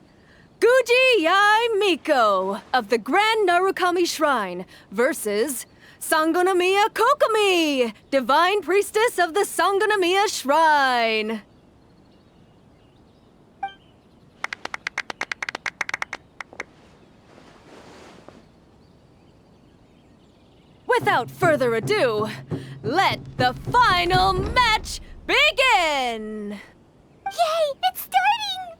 Guji Yai Miko of the Grand Narukami Shrine versus Sangonomiya Kokomi, Divine Priestess of the Sangonomiya Shrine. Without further ado, let the final match begin! Yay, it's starting!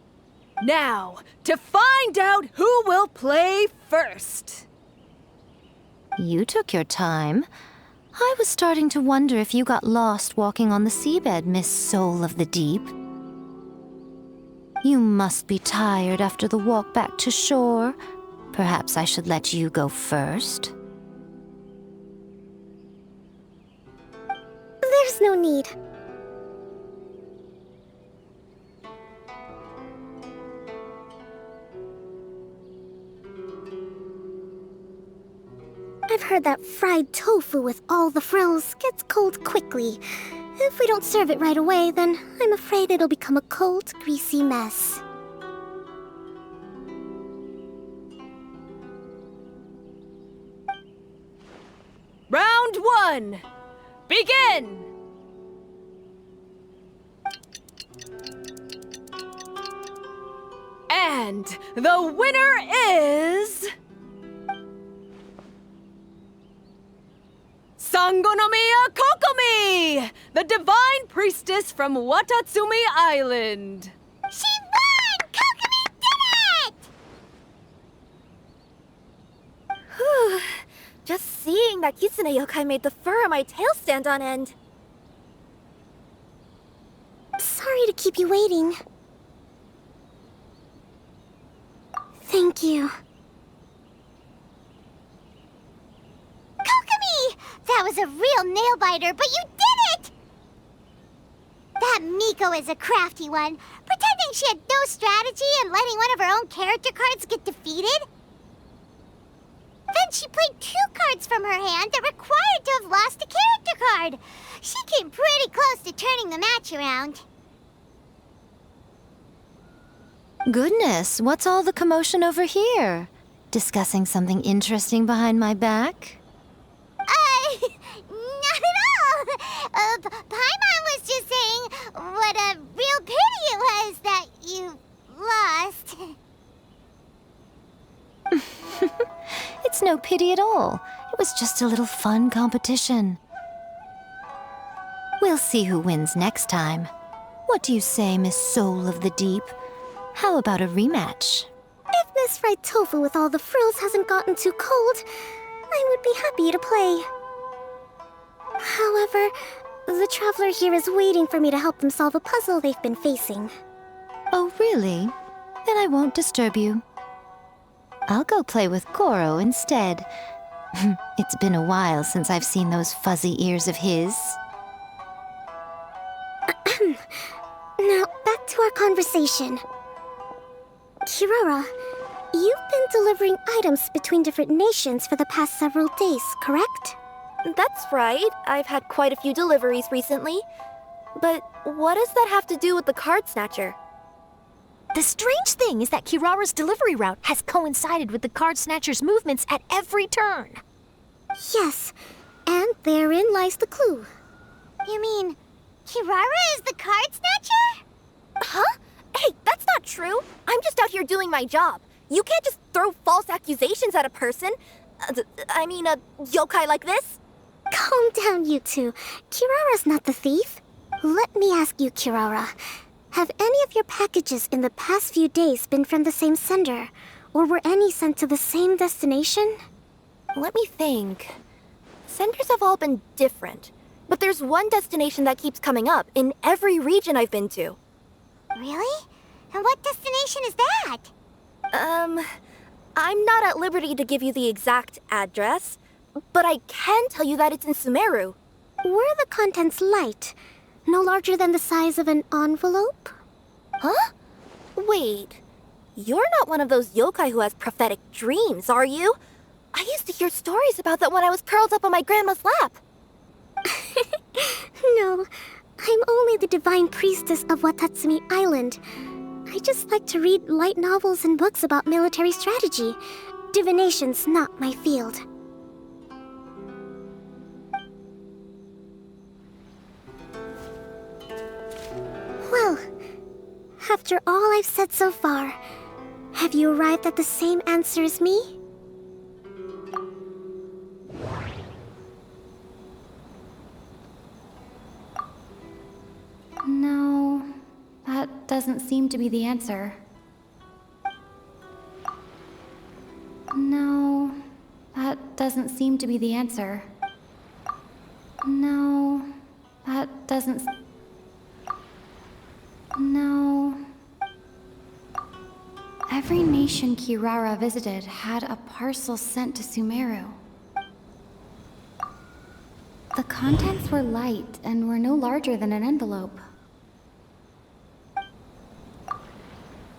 Now, to find out who will play first. You took your time. I was starting to wonder if you got lost walking on the seabed, Miss Soul of the Deep. You must be tired after the walk back to shore. Perhaps I should let you go first. There's no need. I've heard that fried tofu with all the frills gets cold quickly. If we don't serve it right away, then I'm afraid it'll become a cold, greasy mess. Round one, begin! And the winner is... Sangonomiya Kokomi, the divine priestess from Watatsumi Island. She won! Kokomi did it! Whew. Just seeing that Kitsune yokai made the fur on my tail stand on end. Sorry to keep you waiting. Thank you. Kokomi! That was a real nail-biter, but you did it! That Miko is a crafty one, pretending she had no strategy and letting one of her own character cards get defeated. Then she played 2 cards from her hand that required to have lost a character card. She came pretty close to turning the match around. Goodness, what's all the commotion over here? Discussing something interesting behind my back? Not at all! Paimon was just saying what a real pity it was that you lost. It's no pity at all. It was just a little fun competition. We'll see who wins next time. What do you say, Miss Soul of the Deep? How about a rematch? If Miss Fried Tofu with all the frills hasn't gotten too cold, I would be happy to play. However, the traveler here is waiting for me to help them solve a puzzle they've been facing. Oh, really? Then I won't disturb you. I'll go play with Goro instead. It's been a while since I've seen those fuzzy ears of his. Now, back to our conversation. Kirara, you've been delivering items between different nations for the past several days, correct? That's right. I've had quite a few deliveries recently. But what does that have to do with the card snatcher? The strange thing is that Kirara's delivery route has coincided with the card snatcher's movements at every turn. Yes, and therein lies the clue. You mean, Kirara is the card snatcher? Huh? Hey, that's not true. I'm just out here doing my job. You can't just throw false accusations at a person. I mean, a yokai like this. Calm down, you two. Kirara's not the thief. Let me ask you, Kirara. Have any of your packages in the past few days been from the same sender? Or were any sent to the same destination? Let me think. Senders have all been different. But there's one destination that keeps coming up in every region I've been to. Really? And what destination is that? I'm not at liberty to give you the exact address, but I can tell you that it's in Sumeru. Were the contents light? No larger than the size of an envelope? Huh? Wait, you're not one of those yokai who has prophetic dreams, are you? I used to hear stories about that when I was curled up on my grandma's lap. No, I'm only the divine priestess of Watatsumi Island. I just like to read light novels and books about military strategy. Divination's not my field. Well, after all I've said so far, have you arrived at the same answer as me? No, that doesn't seem to be the answer. No, that doesn't seem to be the answer. No, that doesn't... No. Every nation Kirara visited had a parcel sent to Sumeru. The contents were light and were no larger than an envelope.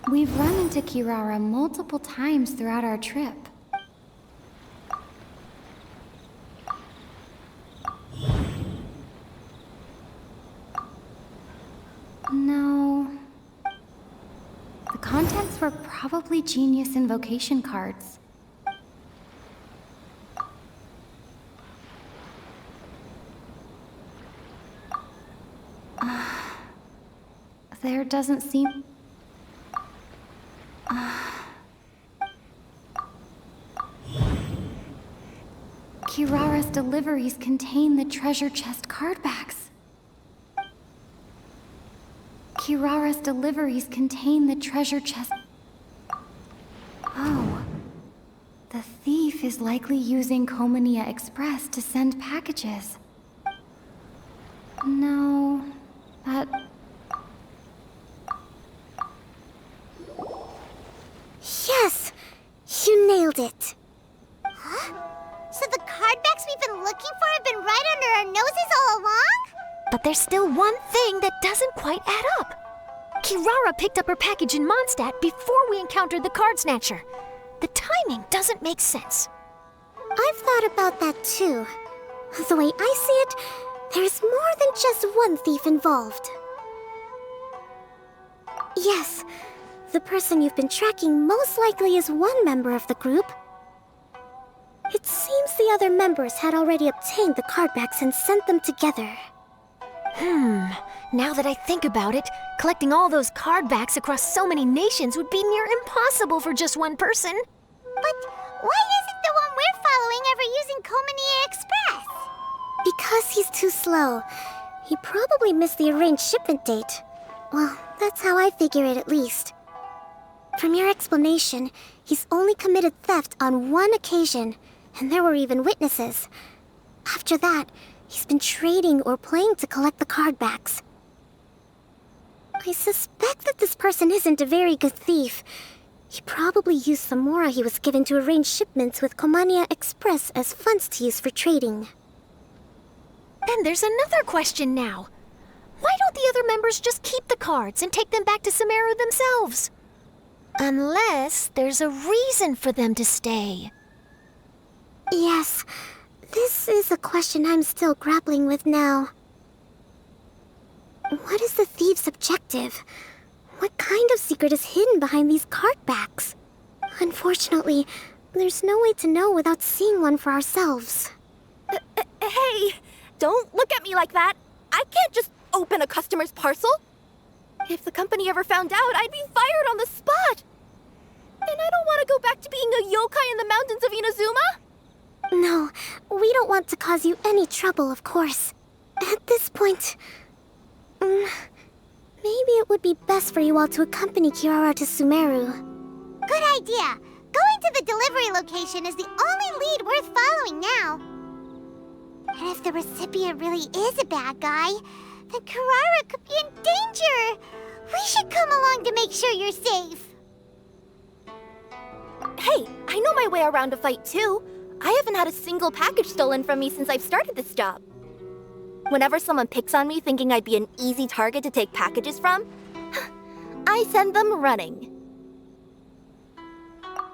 We've run into Kirara multiple times throughout our trip. No. The contents were probably genius invocation cards. There doesn't seem... Kirara's deliveries contain the treasure chest card backs. Kirara's deliveries contain the treasure chest... Oh. The thief is likely using Komania Express to send packages. No, that... Yes! You nailed it. Huh? So the card backs we've been looking for have been right under our noses all along? But there's still one thing that doesn't quite add up. Kirara picked up her package in Mondstadt before we encountered the card snatcher. The timing doesn't make sense. I've thought about that too. The way I see it, there's more than just one thief involved. Yes, the person you've been tracking most likely is one member of the group. It seems the other members had already obtained the card backs and sent them together. Now that I think about it, collecting all those card backs across so many nations would be near impossible for just one person. But why isn't the one we're following ever using Komania Express? Because he's too slow. He probably missed the arranged shipment date. Well, that's how I figure it at least. From your explanation, he's only committed theft on one occasion, and there were even witnesses. After that, he's been trading or playing to collect the card backs. I suspect that this person isn't a very good thief. He probably used the mora he was given to arrange shipments with Komania Express as funds to use for trading. Then there's another question now. Why don't the other members just keep the cards and take them back to Sumeru themselves? Unless there's a reason for them to stay. Yes, this is a question I'm still grappling with now. What is the thief's objective? What kind of secret is hidden behind these card backs? Unfortunately, there's no way to know without seeing one for ourselves. Hey, don't look at me like that. I can't just open a customer's parcel. If the company ever found out, I'd be fired on the spot. And I don't want to go back to being a yokai in the mountains of Inazuma. No, we don't want to cause you any trouble, of course. At this point, maybe it would be best for you all to accompany Kirara to Sumeru. Good idea. Going to the delivery location is the only lead worth following now. And if the recipient really is a bad guy, then Kirara could be in danger. We should come along to make sure you're safe. Hey, I know my way around a fight too. I haven't had a single package stolen from me since I've started this job. Whenever someone picks on me thinking I'd be an easy target to take packages from, I send them running.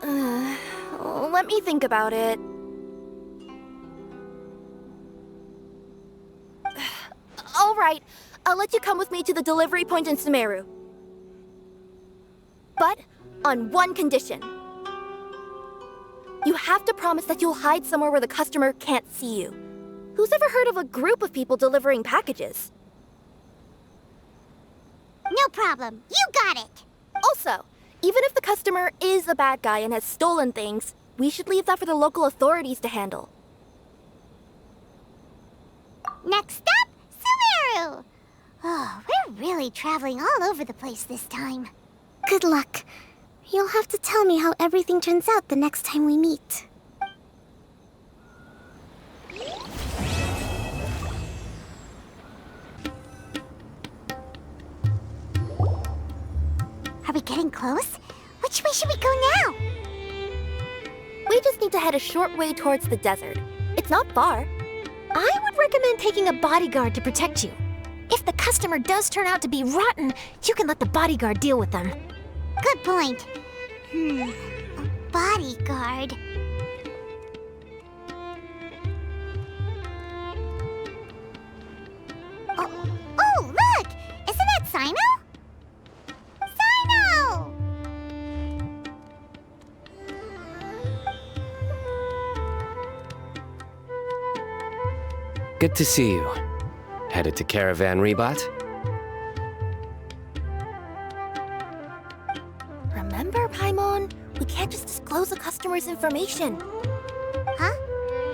Let me think about it. All right, I'll let you come with me to the delivery point in Sumeru. But on one condition. You have to promise that you'll hide somewhere where the customer can't see you. Who's ever heard of a group of people delivering packages? No problem. You got it. Also, even if the customer is a bad guy and has stolen things, we should leave that for the local authorities to handle. Next up, Sumeru! Oh, we're really traveling all over the place this time. Good luck. You'll have to tell me how everything turns out the next time we meet. Are we getting close? Which way should we go now? We just need to head a short way towards the desert. It's not far. I would recommend taking a bodyguard to protect you. If the customer does turn out to be rotten, you can let the bodyguard deal with them. Good point. A bodyguard. Oh, look! Isn't that Sino? Sino! Good to see you. Headed to Caravan Rebot? Remember, Paimon? We can't just disclose a customer's information. Huh?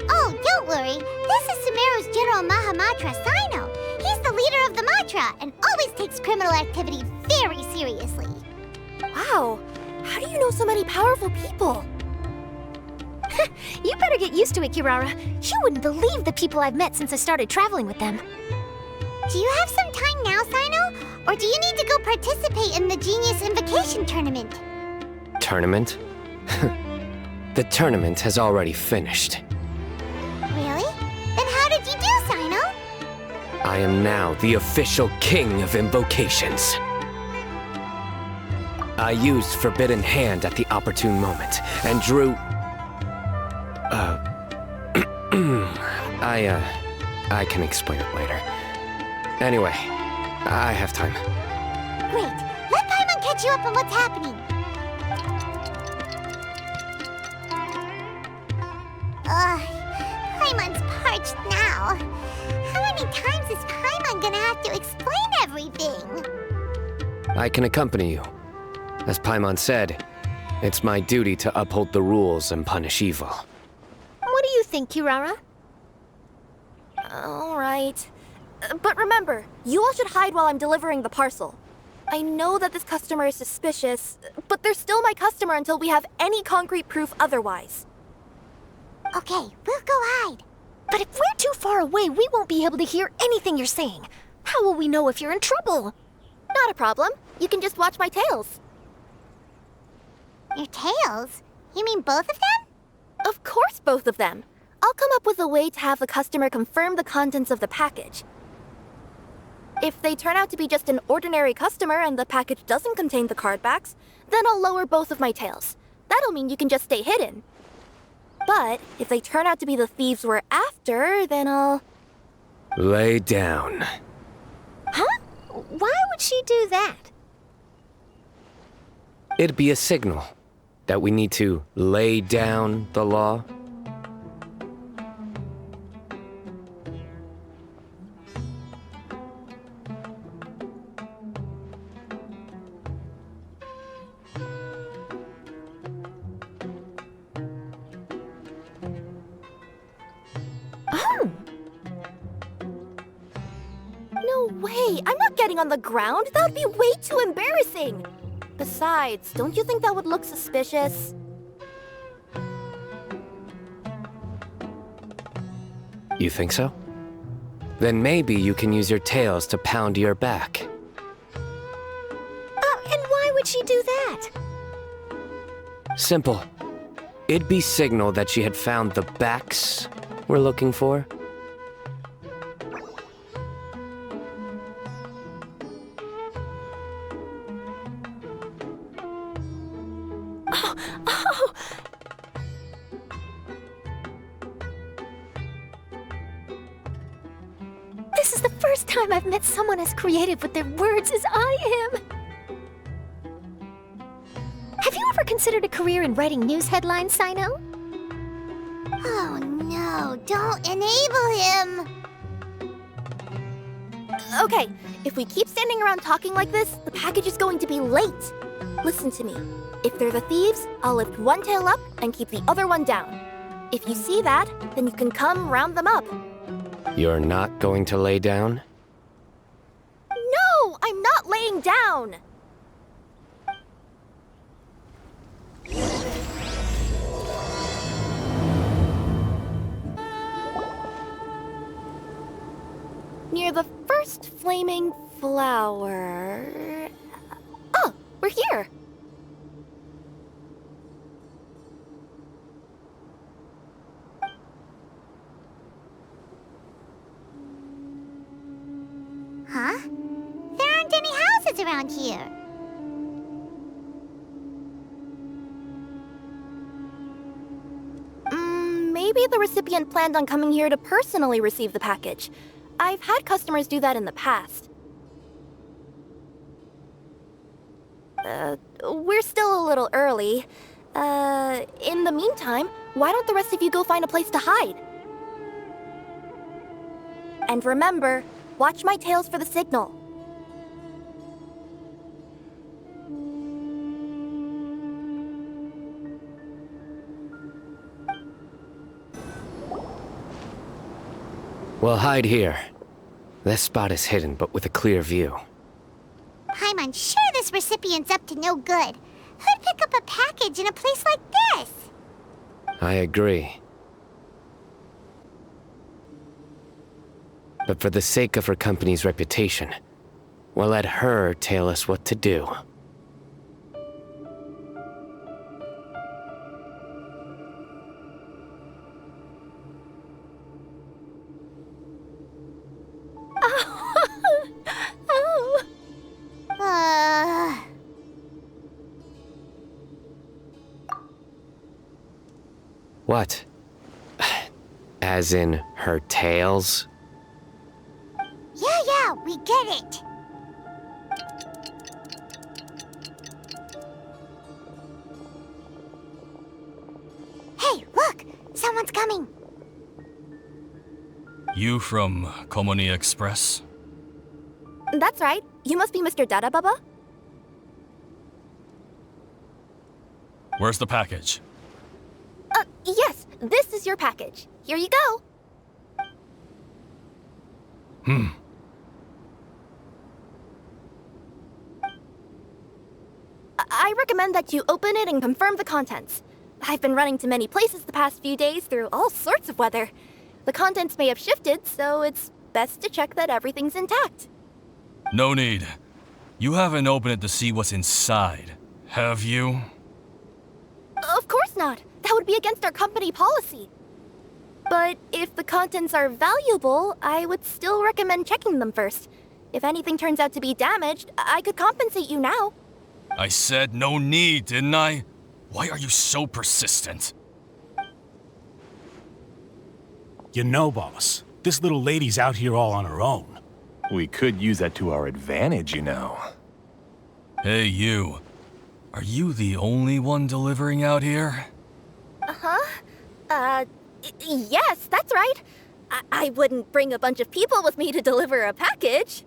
Oh, don't worry. This is Sumeru's General Mahamatra Sino. He's the leader of the Matra and always takes criminal activity very seriously. Wow, how do you know so many powerful people? You better get used to it, Kirara. You wouldn't believe the people I've met since I started traveling with them. Do you have some time now, Sino? Or do you need to go participate in the Genius Invocation Tournament? Tournament? The tournament has already finished. Really? Then how did you do, Sino? I am now the official king of invocations. I used Forbidden Hand at the opportune moment and drew... I can explain it later. Anyway, I have time. Great. Let Paimon catch you up on what's happening. Paimon's parched now. How many times is Paimon gonna have to explain everything? I can accompany you. As Paimon said, it's my duty to uphold the rules and punish evil. What do you think, Kirara? All right. But remember, you all should hide while I'm delivering the parcel. I know that this customer is suspicious, but they're still my customer until we have any concrete proof otherwise. Okay, we'll go hide. But if we're too far away, we won't be able to hear anything you're saying. How will we know if you're in trouble? Not a problem. You can just watch my tails. Your tails? You mean both of them? Of course, both of them. I'll come up with a way to have the customer confirm the contents of the package. If they turn out to be just an ordinary customer and the package doesn't contain the card backs, then I'll lower both of my tails. That'll mean you can just stay hidden. But if they turn out to be the thieves we're after, then I'll... Lay down. Huh? Why would she do that? It'd be a signal that we need to lay down the law. No way! I'm not getting on the ground! That would be way too embarrassing! Besides, don't you think that would look suspicious? You think so? Then maybe you can use your tails to pound your back. And why would she do that? Simple. It'd be signal that she had found the backs we're looking for. Oh! This is the first time I've met someone as creative with their words as I am. Have you ever considered a career in writing news headlines, Sino? Oh no, don't enable him! Okay, if we keep standing around talking like this, the package is going to be late. Listen to me. If they're the thieves, I'll lift one tail up and keep the other one down. If you see that, then you can come round them up. You're not going to lay down? No, I'm not laying down! Near the first flaming flower... Oh, we're here! Huh? There aren't any houses around here. Maybe the recipient planned on coming here to personally receive the package. I've had customers do that in the past. We're still a little early. In the meantime, why don't the rest of you go find a place to hide? And remember, watch my tails for the signal. We'll hide here. This spot is hidden, but with a clear view. I'm sure this recipient's up to no good. Who'd pick up a package in a place like this? I agree. But for the sake of her company's reputation, we'll let her tell us what to do. What? As in her tails? Yeah, we get it. Hey, look! Someone's coming. You from Komoni Express? That's right. You must be Mr. Dada Baba? Where's the package? Yes, this is your package. Here you go. I recommend that you open it and confirm the contents. I've been running to many places the past few days through all sorts of weather. The contents may have shifted, so it's best to check that everything's intact. No need. You haven't opened it to see what's inside, have you? Of course not. That would be against our company policy. But if the contents are valuable, I would still recommend checking them first. If anything turns out to be damaged, I could compensate you now. I said no need, didn't I? Why are you so persistent? You know, boss, this little lady's out here all on her own. We could use that to our advantage, you know. Hey, you. Are you the only one delivering out here? Yes, that's right. I wouldn't bring a bunch of people with me to deliver a package.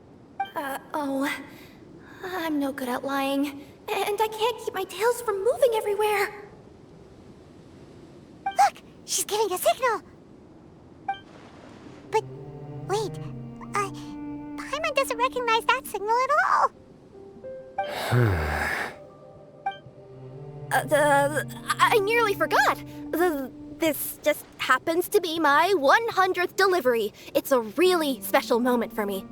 I'm no good at lying, and I can't keep my tails from moving everywhere. Look! She's giving a signal! But, wait, Paimon doesn't recognize that signal at all! I nearly forgot. This just happens to be my 100th delivery. It's a really special moment for me.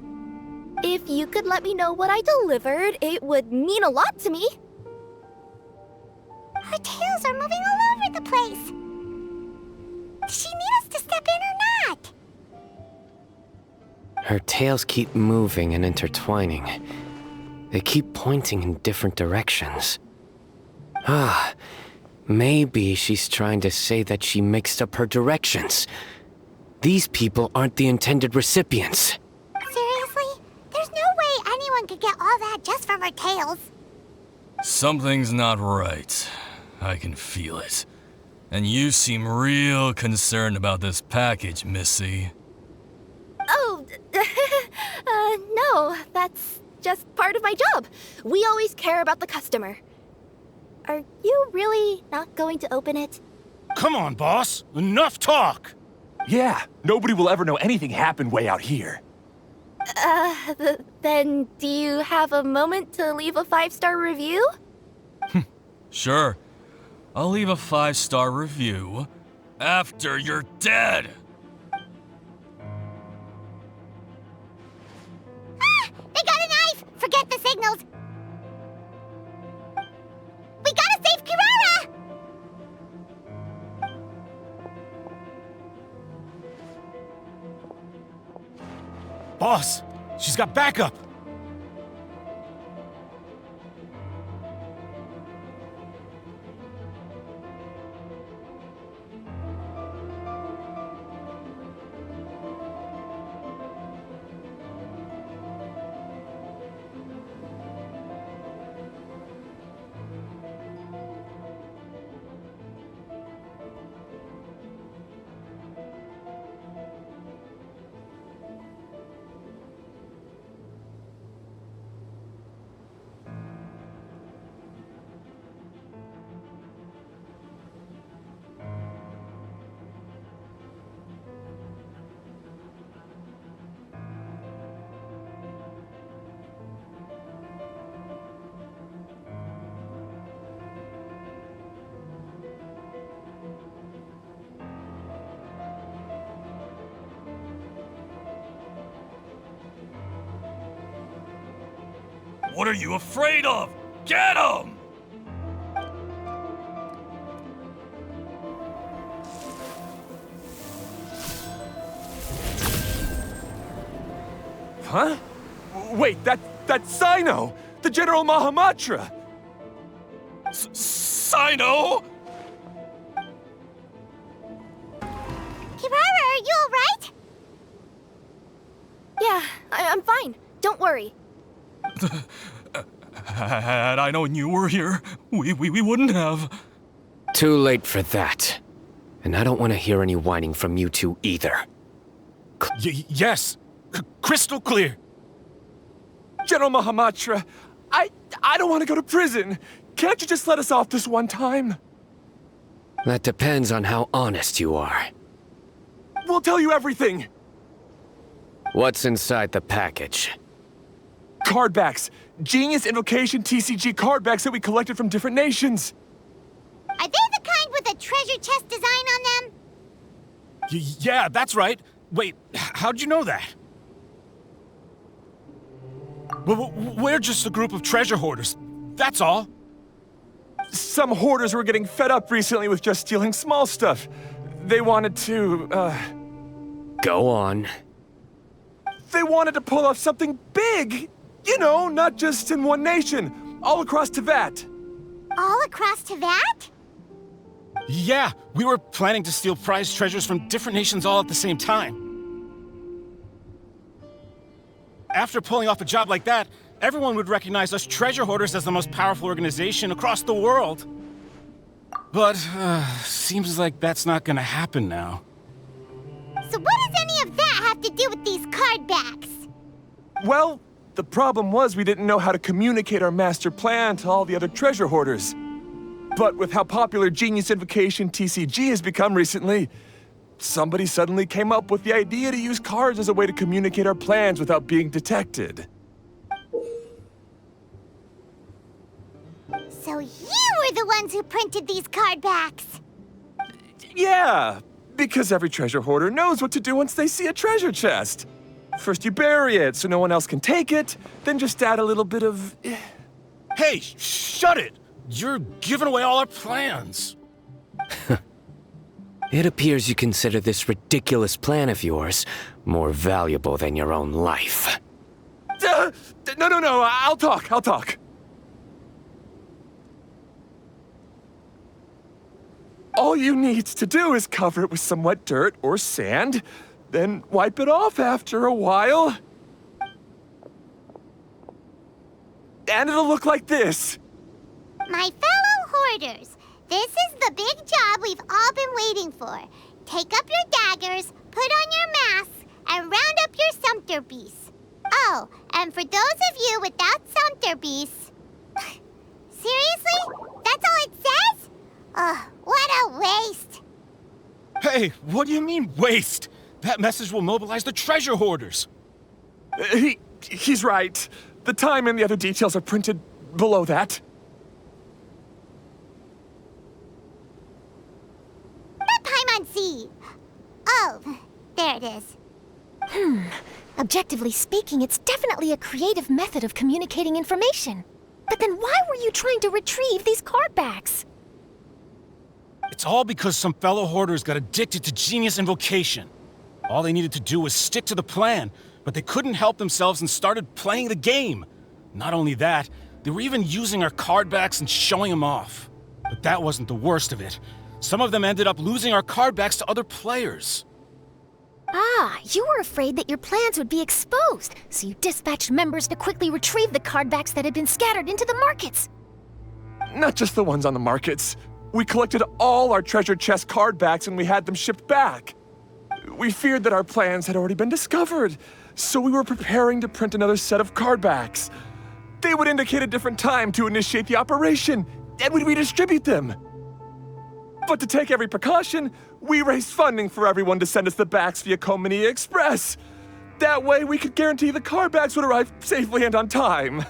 If you could let me know what I delivered, it would mean a lot to me. Her tails are moving all over the place! Does she need us to step in or not? Her tails keep moving and intertwining. They keep pointing in different directions. Maybe she's trying to say that she mixed up her directions. These people aren't the intended recipients. Seriously? There's no way anyone could get all that just from her tails. Something's not right. I can feel it. And you seem real concerned about this package, Missy. Oh, no, that's just part of my job. We always care about the customer. Are you really not going to open it? Come on, boss. Enough talk. Yeah, nobody will ever know anything happened way out here. Then do you have a moment to leave a 5-star review? Sure. I'll leave a 5-star review after you're dead. They got a knife! Forget the signals! We gotta save Kirara! Boss, she's got backup. What are you afraid of? Get him! Huh? Wait, that's Sino! The General Mahamatra! Sino? Kirara, are you alright? Yeah, I'm fine. Don't worry. Had I known you were here, we wouldn't have. Too late for that. And I don't want to hear any whining from you two either. Yes. Crystal clear. General Mahamatra, I don't want to go to prison. Can't you just let us off this one time? That depends on how honest you are. We'll tell you everything. What's inside the package? Card backs. Genius Invocation TCG card backs that we collected from different nations. Are they the kind with a treasure chest design on them? Yeah, that's right. Wait, how'd you know that? We're just a group of treasure hoarders. That's all. Some hoarders were getting fed up recently with just stealing small stuff. They wanted to, Go on. They wanted to pull off something big. You know, not just in one nation. All across Teyvat. All across Teyvat? Yeah, we were planning to steal prized treasures from different nations all at the same time. After pulling off a job like that, everyone would recognize us treasure hoarders as the most powerful organization across the world. But, seems like that's not gonna happen now. So what does any of that have to do with these card backs? Well, the problem was we didn't know how to communicate our master plan to all the other treasure hoarders. But with how popular Genius Invocation TCG has become recently, somebody suddenly came up with the idea to use cards as a way to communicate our plans without being detected. So you were the ones who printed these card backs? Yeah, because every treasure hoarder knows what to do once they see a treasure chest. First you bury it so no one else can take it, then just add a little bit of... Hey, shut it! You're giving away all our plans. It appears you consider this ridiculous plan of yours more valuable than your own life. No, I'll talk. All you need to do is cover it with some wet dirt or sand, then wipe it off after a while. And it'll look like this. My fellow hoarders, this is the big job we've all been waiting for. Take up your daggers, put on your masks, and round up your sumpter beasts. Oh, and for those of you without sumpter beasts... Seriously? That's all it says? Ugh, what a waste. Hey, what do you mean, waste? That message will mobilize the treasure hoarders. He's right. The time and the other details are printed below that. Not Paimon C. Oh, there it is. Objectively speaking, it's definitely a creative method of communicating information. But then why were you trying to retrieve these card backs? It's all because some fellow hoarders got addicted to Genius Invocation. All they needed to do was stick to the plan, but they couldn't help themselves and started playing the game. Not only that, they were even using our card backs and showing them off. But that wasn't the worst of it. Some of them ended up losing our card backs to other players. Ah, you were afraid that your plans would be exposed, so you dispatched members to quickly retrieve the card backs that had been scattered into the markets. Not just the ones on the markets. We collected all our treasure chest card backs and we had them shipped back. We feared that our plans had already been discovered, so we were preparing to print another set of card backs. They would indicate a different time to initiate the operation, and we'd redistribute them. But to take every precaution, we raised funding for everyone to send us the backs via Komania Express. That way we could guarantee the card backs would arrive safely and on time.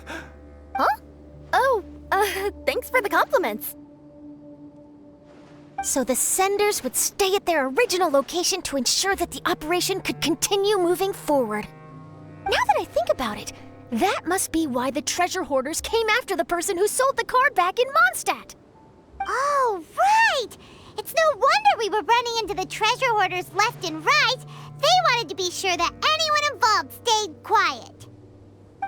Huh? Oh, thanks for the compliments. So the senders would stay at their original location to ensure that the operation could continue moving forward. Now that I think about it, That must be why the treasure hoarders came after the person who sold the card back in Mondstadt. Oh, right! It's no wonder we were running into the treasure hoarders left and right. They wanted to be sure that anyone involved stayed quiet.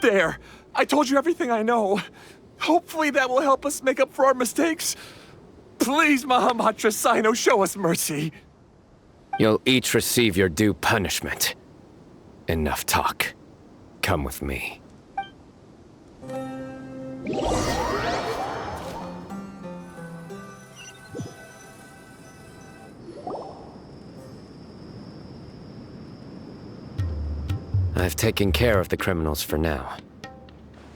There! I told you everything I know. Hopefully that will help us make up for our mistakes. Please, Mahamatra Sino, show us mercy. You'll each receive your due punishment. Enough talk. Come with me. I've taken care of the criminals for now.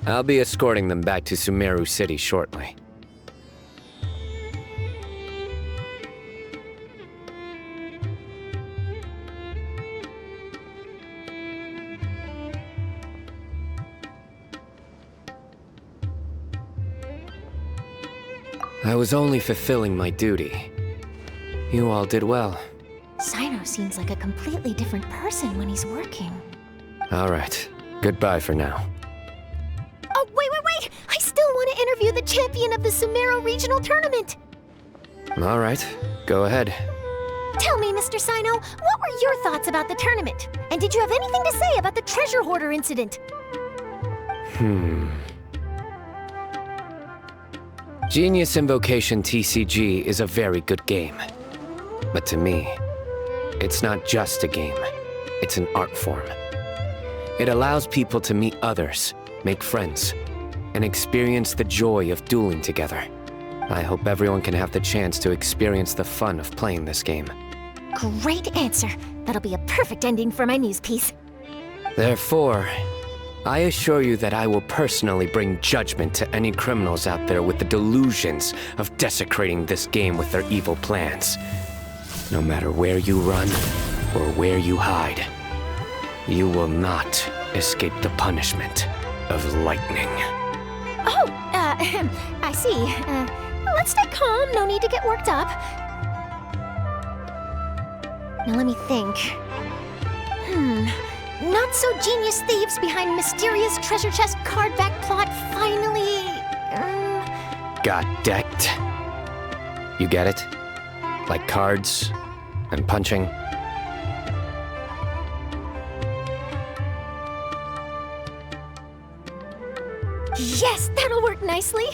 I'll be escorting them back to Sumeru City shortly. I was only fulfilling my duty. You all did well. Sino seems like a completely different person when he's working. All right. Goodbye for now. Oh, wait! I still want to interview the champion of the Sumeru Regional Tournament! All right. Go ahead. Tell me, Mr. Sino, what were your thoughts about the tournament? And did you have anything to say about the treasure hoarder incident? Genius Invocation TCG is a very good game. But to me, it's not just a game. It's an art form. It allows people to meet others, make friends, and experience the joy of dueling together. I hope everyone can have the chance to experience the fun of playing this game. Great answer. That'll be a perfect ending for my news piece. Therefore, I assure you that I will personally bring judgment to any criminals out there with the delusions of desecrating this game with their evil plans. No matter where you run or where you hide, you will not escape the punishment of lightning. Oh, I see. Let's stay calm. No need to get worked up. Now let me think. Not so genius thieves behind mysterious treasure chest card back plot finally... Got decked. You get it? Like cards and punching. Yes, that'll work nicely.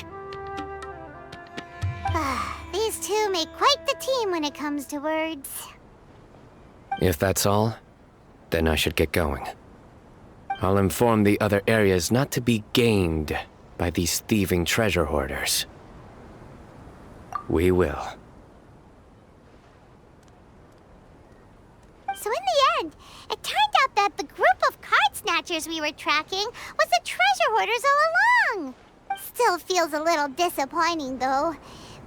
These two make quite the team when it comes to words. If that's all, then I should get going. I'll inform the other areas not to be gamed by these thieving treasure hoarders. We will. So in the end, it turned out that the group of card snatchers we were tracking was the treasure hoarders all along. Still feels a little disappointing, though.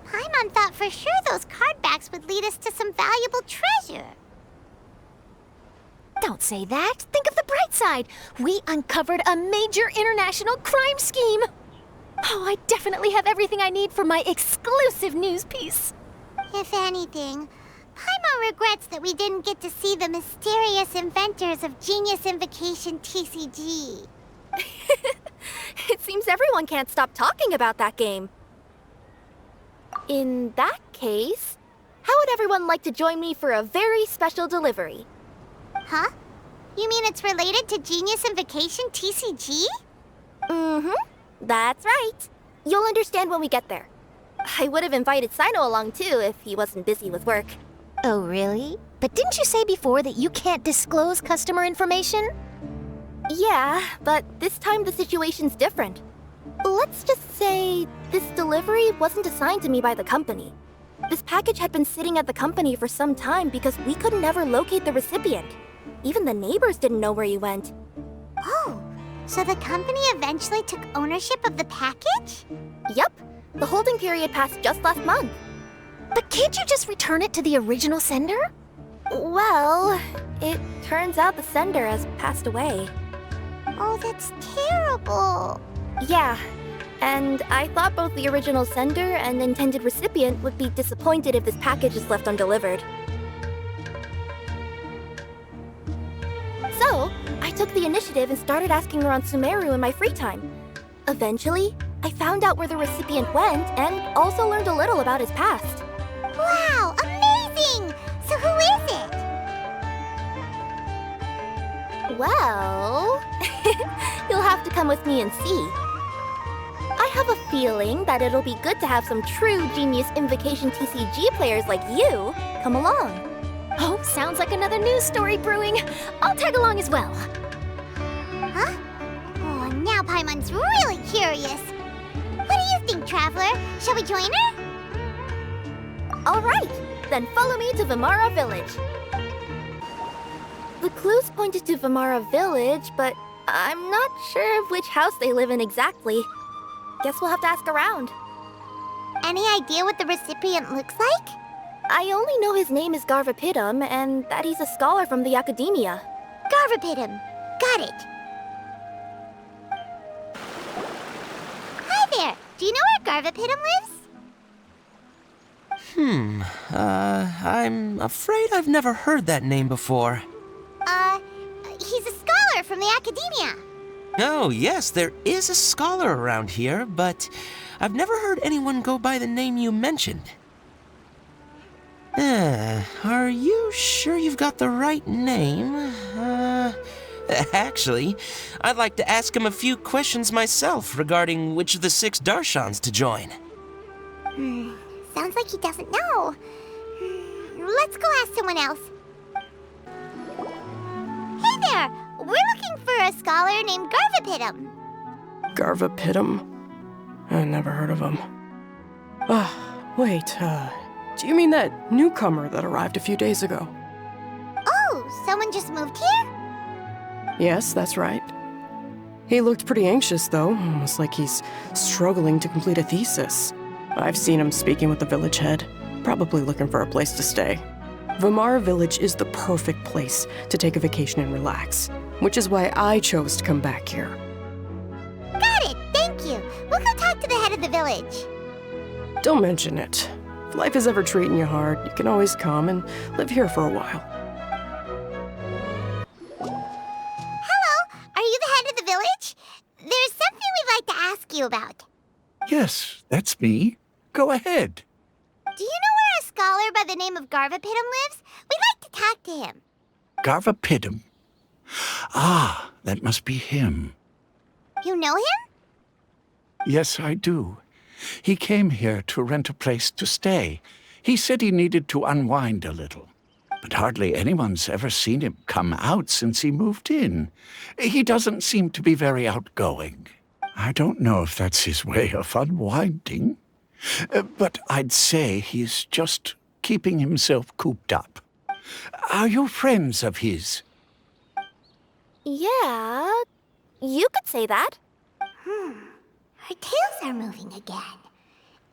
Paimon thought for sure those card backs would lead us to some valuable treasure. Don't say that. Think of the bright side. We uncovered a major international crime scheme. Oh, I definitely have everything I need for my exclusive news piece. If anything, Paimon regrets that we didn't get to see the mysterious inventors of Genius Invocation TCG. It seems everyone can't stop talking about that game. In that case, how would everyone like to join me for a very special delivery? Huh? You mean it's related to Genius Invocation TCG? That's right. You'll understand when we get there. I would have invited Sino along too if he wasn't busy with work. Oh, really? But didn't you say before that you can't disclose customer information? Yeah, but this time the situation's different. Let's just say this delivery wasn't assigned to me by the company. This package had been sitting at the company for some time because we could never locate the recipient. Even the neighbors didn't know where he went. Oh, so the company eventually took ownership of the package? Yep. The holding period passed just last month. But can't you just return it to the original sender? Well, it turns out the sender has passed away. Oh, that's terrible. Yeah, and I thought both the original sender and intended recipient would be disappointed if this package is left undelivered. So, I took the initiative and started asking around Sumeru in my free time. Eventually, I found out where the recipient went and also learned a little about his past. Wow, amazing! So who is it? Well, you'll have to come with me and see. I have a feeling that it'll be good to have some true genius Invocation TCG players like you come along. Oh, sounds like another news story brewing. I'll tag along as well. Huh? Oh, now Paimon's really curious. What do you think, Traveler? Shall we join her? All right, then follow me to Vimara Village. The clues pointed to Vimara Village, but I'm not sure of which house they live in exactly. Guess we'll have to ask around. Any idea what the recipient looks like? I only know his name is Garvapitum and that he's a scholar from the academia. Garvapitum. Got it. Hi there. Do you know where Garvapitum lives? I'm afraid I've never heard that name before. He's a scholar from the academia. Oh, yes, there is a scholar around here, but I've never heard anyone go by the name you mentioned. Are you sure you've got the right name? Actually, I'd like to ask him a few questions myself regarding which of the 6 Darshans to join. Sounds like he doesn't know. Let's go ask someone else. Hey there! We're looking for a scholar named Garvapitum. Garvapitum? I never heard of him. Wait, do you mean that newcomer that arrived a few days ago? Oh, someone just moved here? Yes, that's right. He looked pretty anxious, though, almost like he's struggling to complete a thesis. I've seen him speaking with the village head, probably looking for a place to stay. Vimara Village is the perfect place to take a vacation and relax, which is why I chose to come back here. Got it, thank you. We'll go talk to the head of the village. Don't mention it. If life is ever treating you hard, you can always come and live here for a while. Hello, are you the head of the village? There's something we'd like to ask you about. Yes, that's me. Go ahead. Do you know where a scholar by the name of Garvapitum lives? We'd like to talk to him. Garvapitum. Ah, that must be him. You know him? Yes, I do. He came here to rent a place to stay. He said he needed to unwind a little. But hardly anyone's ever seen him come out since he moved in. He doesn't seem to be very outgoing. I don't know if that's his way of unwinding. But I'd say he's just keeping himself cooped up. Are you friends of his? Yeah, you could say that. Her tails are moving again.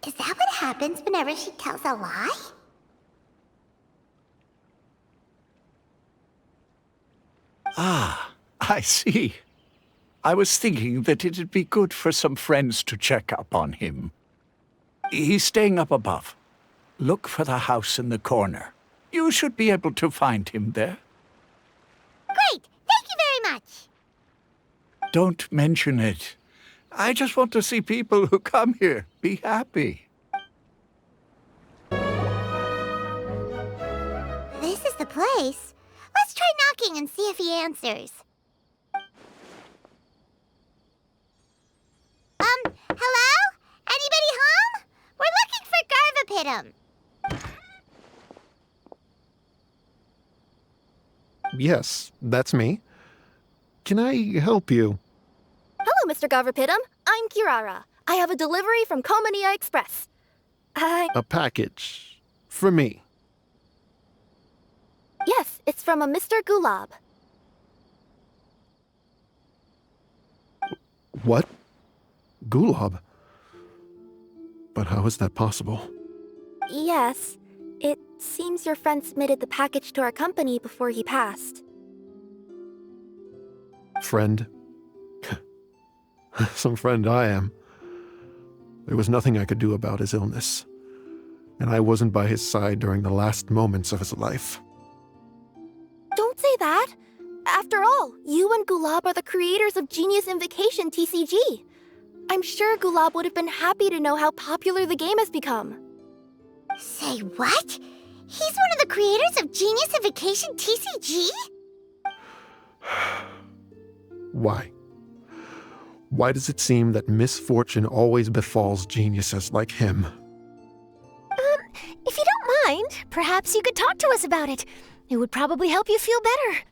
Is that what happens whenever she tells a lie? Ah, I see. I was thinking that it'd be good for some friends to check up on him. He's staying up above. Look for the house in the corner. You should be able to find him there. Great! Thank you very much! Don't mention it. I just want to see people who come here be happy. This is the place. Let's try knocking and see if he answers. Hello? Anybody home? We're looking for Garvapitum. Yes, that's me. Can I help you? Hello, Mr. Garvapitum. I'm Kirara. I have a delivery from Komania Express. A package. For me. Yes, it's from a Mr. Gulab. What? Gulab? But how is that possible? Yes. It seems your friend submitted the package to our company before he passed. Friend? Some friend I am. There was nothing I could do about his illness, and I wasn't by his side during the last moments of his life. Don't say that. After After all, you and Gulab are the creators of Genius Invocation TCG. I'm sure Gulab would have been happy to know how popular the game has become. Say what? He's one of the creators of Genius Invocation TCG? Why? Why does it seem that misfortune always befalls geniuses like him? If you don't mind, perhaps you could talk to us about it. It would probably help you feel better.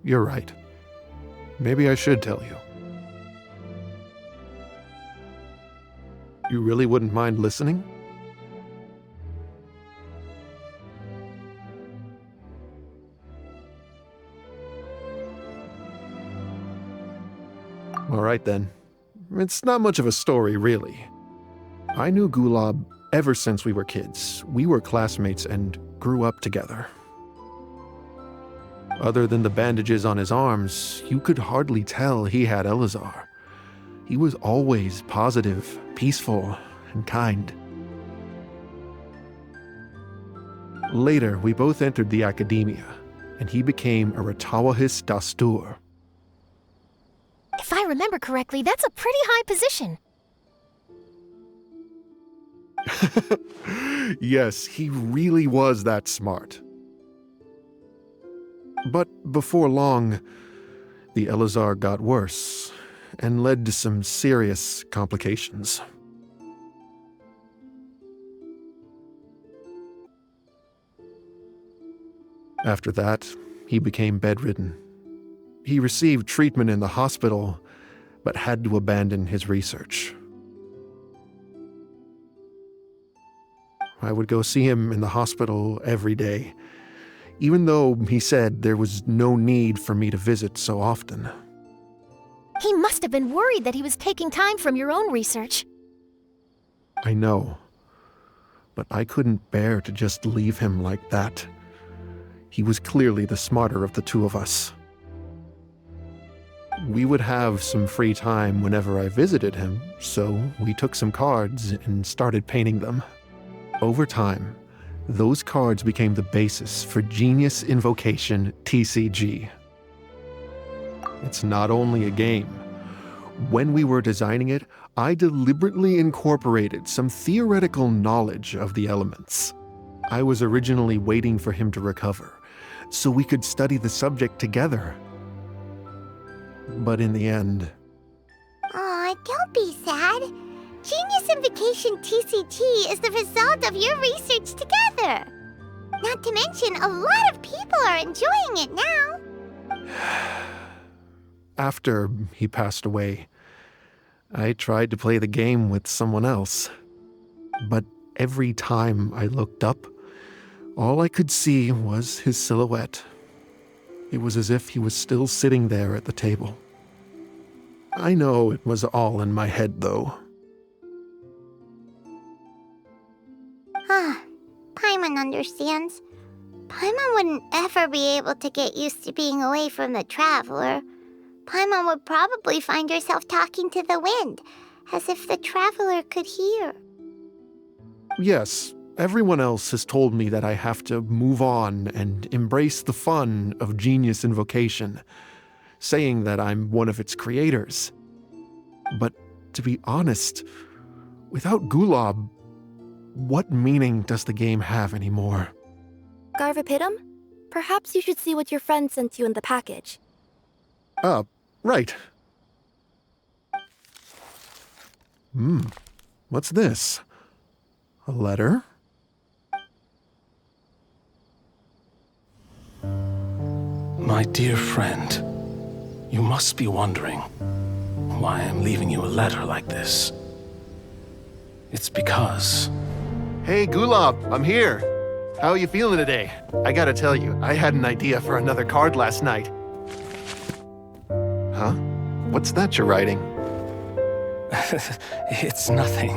You're right. Maybe I should tell you. You really wouldn't mind listening? All right then. It's not much of a story, really. I knew Gulab ever since we were kids. We were classmates and grew up together. Other than the bandages on his arms, you could hardly tell he had Elazar. He was always positive, peaceful, and kind. Later, we both entered the academia, and he became a Ratawahis Dastur. If I remember correctly, that's a pretty high position. Yes, he really was that smart. But before long, the Elazar got worse and led to some serious complications. After that, he became bedridden. He received treatment in the hospital, but had to abandon his research. I would go see him in the hospital every day, even though he said there was no need for me to visit so often. He must have been worried that he was taking time from your own research. I know, but I couldn't bear to just leave him like that. He was clearly the smarter of the two of us. We would have some free time whenever I visited him, so we took some cards and started painting them. Over time, those cards became the basis for Genius Invocation TCG. It's not only a game. When we were designing it, I deliberately incorporated some theoretical knowledge of the elements. I was originally waiting for him to recover, so we could study the subject together. But in the end... Aw, don't be sad. Genius Invocation TCG is the result of your research together. Not to mention, a lot of people are enjoying it now. After he passed away, I tried to play the game with someone else. But every time I looked up, all I could see was his silhouette. It was as if he was still sitting there at the table. I know it was all in my head, though. Paimon understands. Paimon wouldn't ever be able to get used to being away from the Traveler. Paimon would probably find herself talking to the wind, as if the Traveler could hear. Yes, everyone else has told me that I have to move on and embrace the fun of Genius Invocation, saying that I'm one of its creators. But to be honest, without Gulab, what meaning does the game have anymore? Garvapidum? Perhaps you should see what your friend sent you in the package. Right. What's this? A letter? My dear friend, you must be wondering why I'm leaving you a letter like this. It's because... Hey, Gulab, I'm here. How are you feeling today? I gotta tell you, I had an idea for another card last night. Huh? What's that you're writing? It's nothing.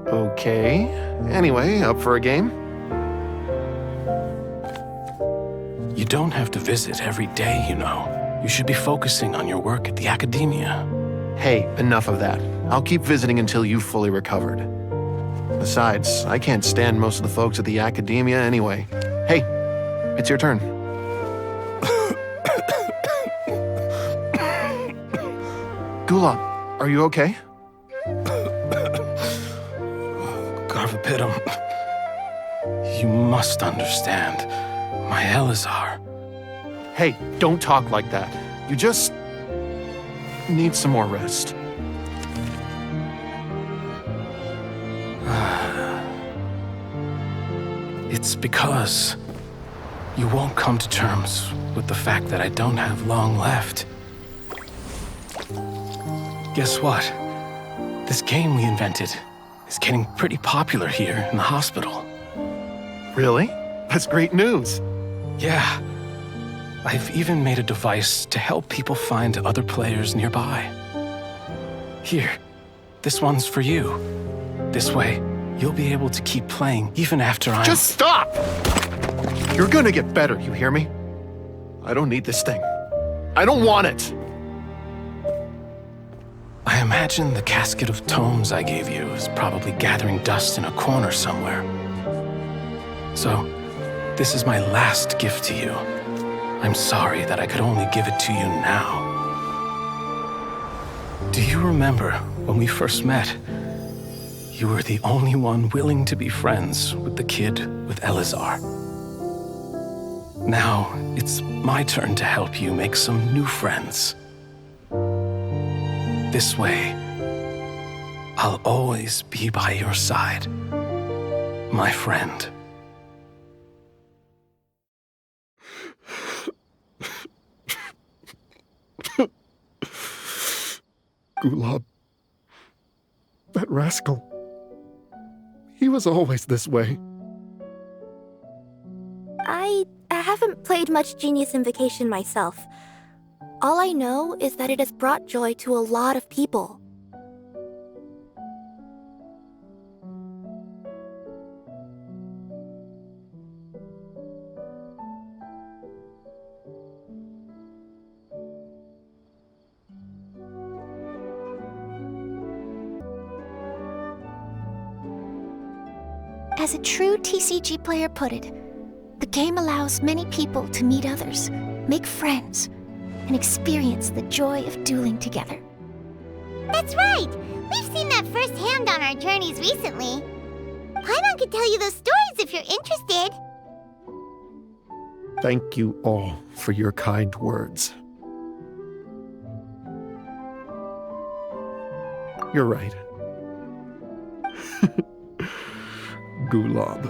Okay. Anyway, up for a game? You don't have to visit every day, you know. You should be focusing on your work at the academia. Hey, enough of that. I'll keep visiting until you've fully recovered. Besides, I can't stand most of the folks at the academia anyway. Hey, it's your turn. Gulab, are you okay? Garvapidum, you must understand. My Elazar. Hey, don't talk like that. You just need some more rest. It's because you won't come to terms with the fact that I don't have long left. Guess what? This game we invented is getting pretty popular here in the hospital. Really? That's great news. Yeah. I've even made a device to help people find other players nearby. Here, this one's for you. This way, you'll be able to keep playing even after I'm— Just stop! You're gonna get better, you hear me? I don't need this thing. I don't want it! I imagine the casket of tomes I gave you is probably gathering dust in a corner somewhere. So, this is my last gift to you. I'm sorry that I could only give it to you now. Do you remember when we first met? You were the only one willing to be friends with the kid with Elazar. Now, it's my turn to help you make some new friends. This way, I'll always be by your side, my friend. Gulab. That rascal. He was always this way. I haven't played much Genius Invocation myself. All I know is that it has brought joy to a lot of people. As a true TCG player put it, the game allows many people to meet others, make friends, and experience the joy of dueling together. That's right! We've seen that firsthand on our journeys recently. Paimon could tell you those stories if you're interested. Thank you all for your kind words. You're right. Gulab.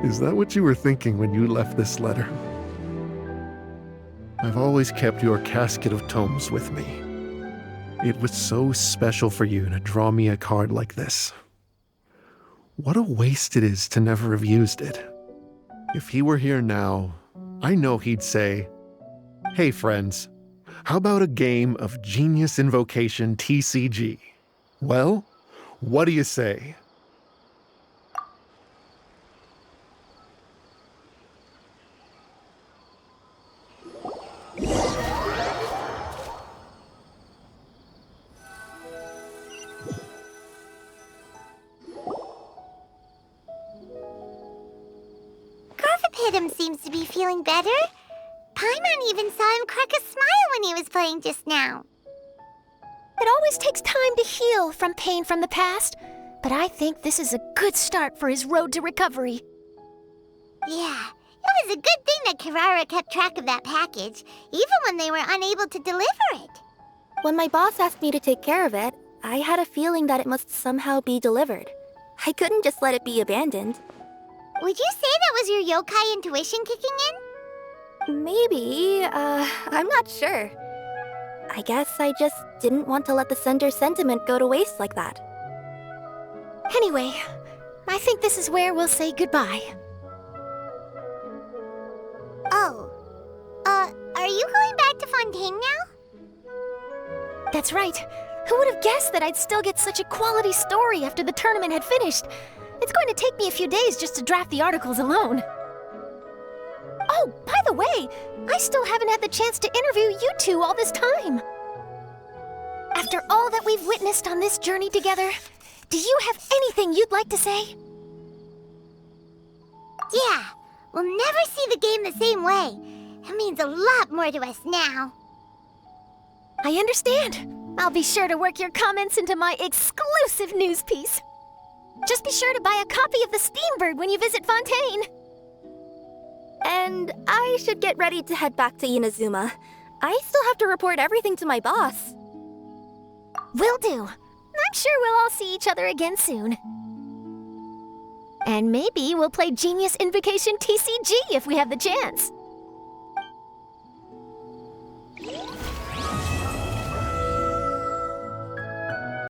Is that what you were thinking when you left this letter? I've always kept your casket of tomes with me. It was so special for you to draw me a card like this. What a waste it is to never have used it. If he were here now, I know he'd say, "Hey friends, how about a game of Genius Invocation TCG? Well, what do you say?" Garvapidum seems to be feeling better. Paimon even saw him crack a smile when he was playing just now. It always takes time to heal from pain from the past, but I think this is a good start for his road to recovery. Yeah, it was a good thing that Kirara kept track of that package, even when they were unable to deliver it. When my boss asked me to take care of it, I had a feeling that it must somehow be delivered. I couldn't just let it be abandoned. Would you say that was your yokai intuition kicking in? Maybe, I'm not sure. I guess I just didn't want to let the sender's sentiment go to waste like that. Anyway, I think this is where we'll say goodbye. Oh, are you going back to Fontaine now? That's right. Who would have guessed that I'd still get such a quality story after the tournament had finished? It's going to take me a few days just to draft the articles alone. Oh, by the way, I still haven't had the chance to interview you two all this time. After After all that we've witnessed on this journey together, do you have anything you'd like to say? Yeah, we'll never see the game the same way. It means a lot more to us now. I understand. I'll be sure to work your comments into my exclusive news piece. Just be sure to buy a copy of the Steambird when you visit Fontaine. And I should get ready to head back to Inazuma. I still have to report everything to my boss. Will do. I'm sure we'll all see each other again soon. And maybe we'll play Genius Invocation TCG if we have the chance.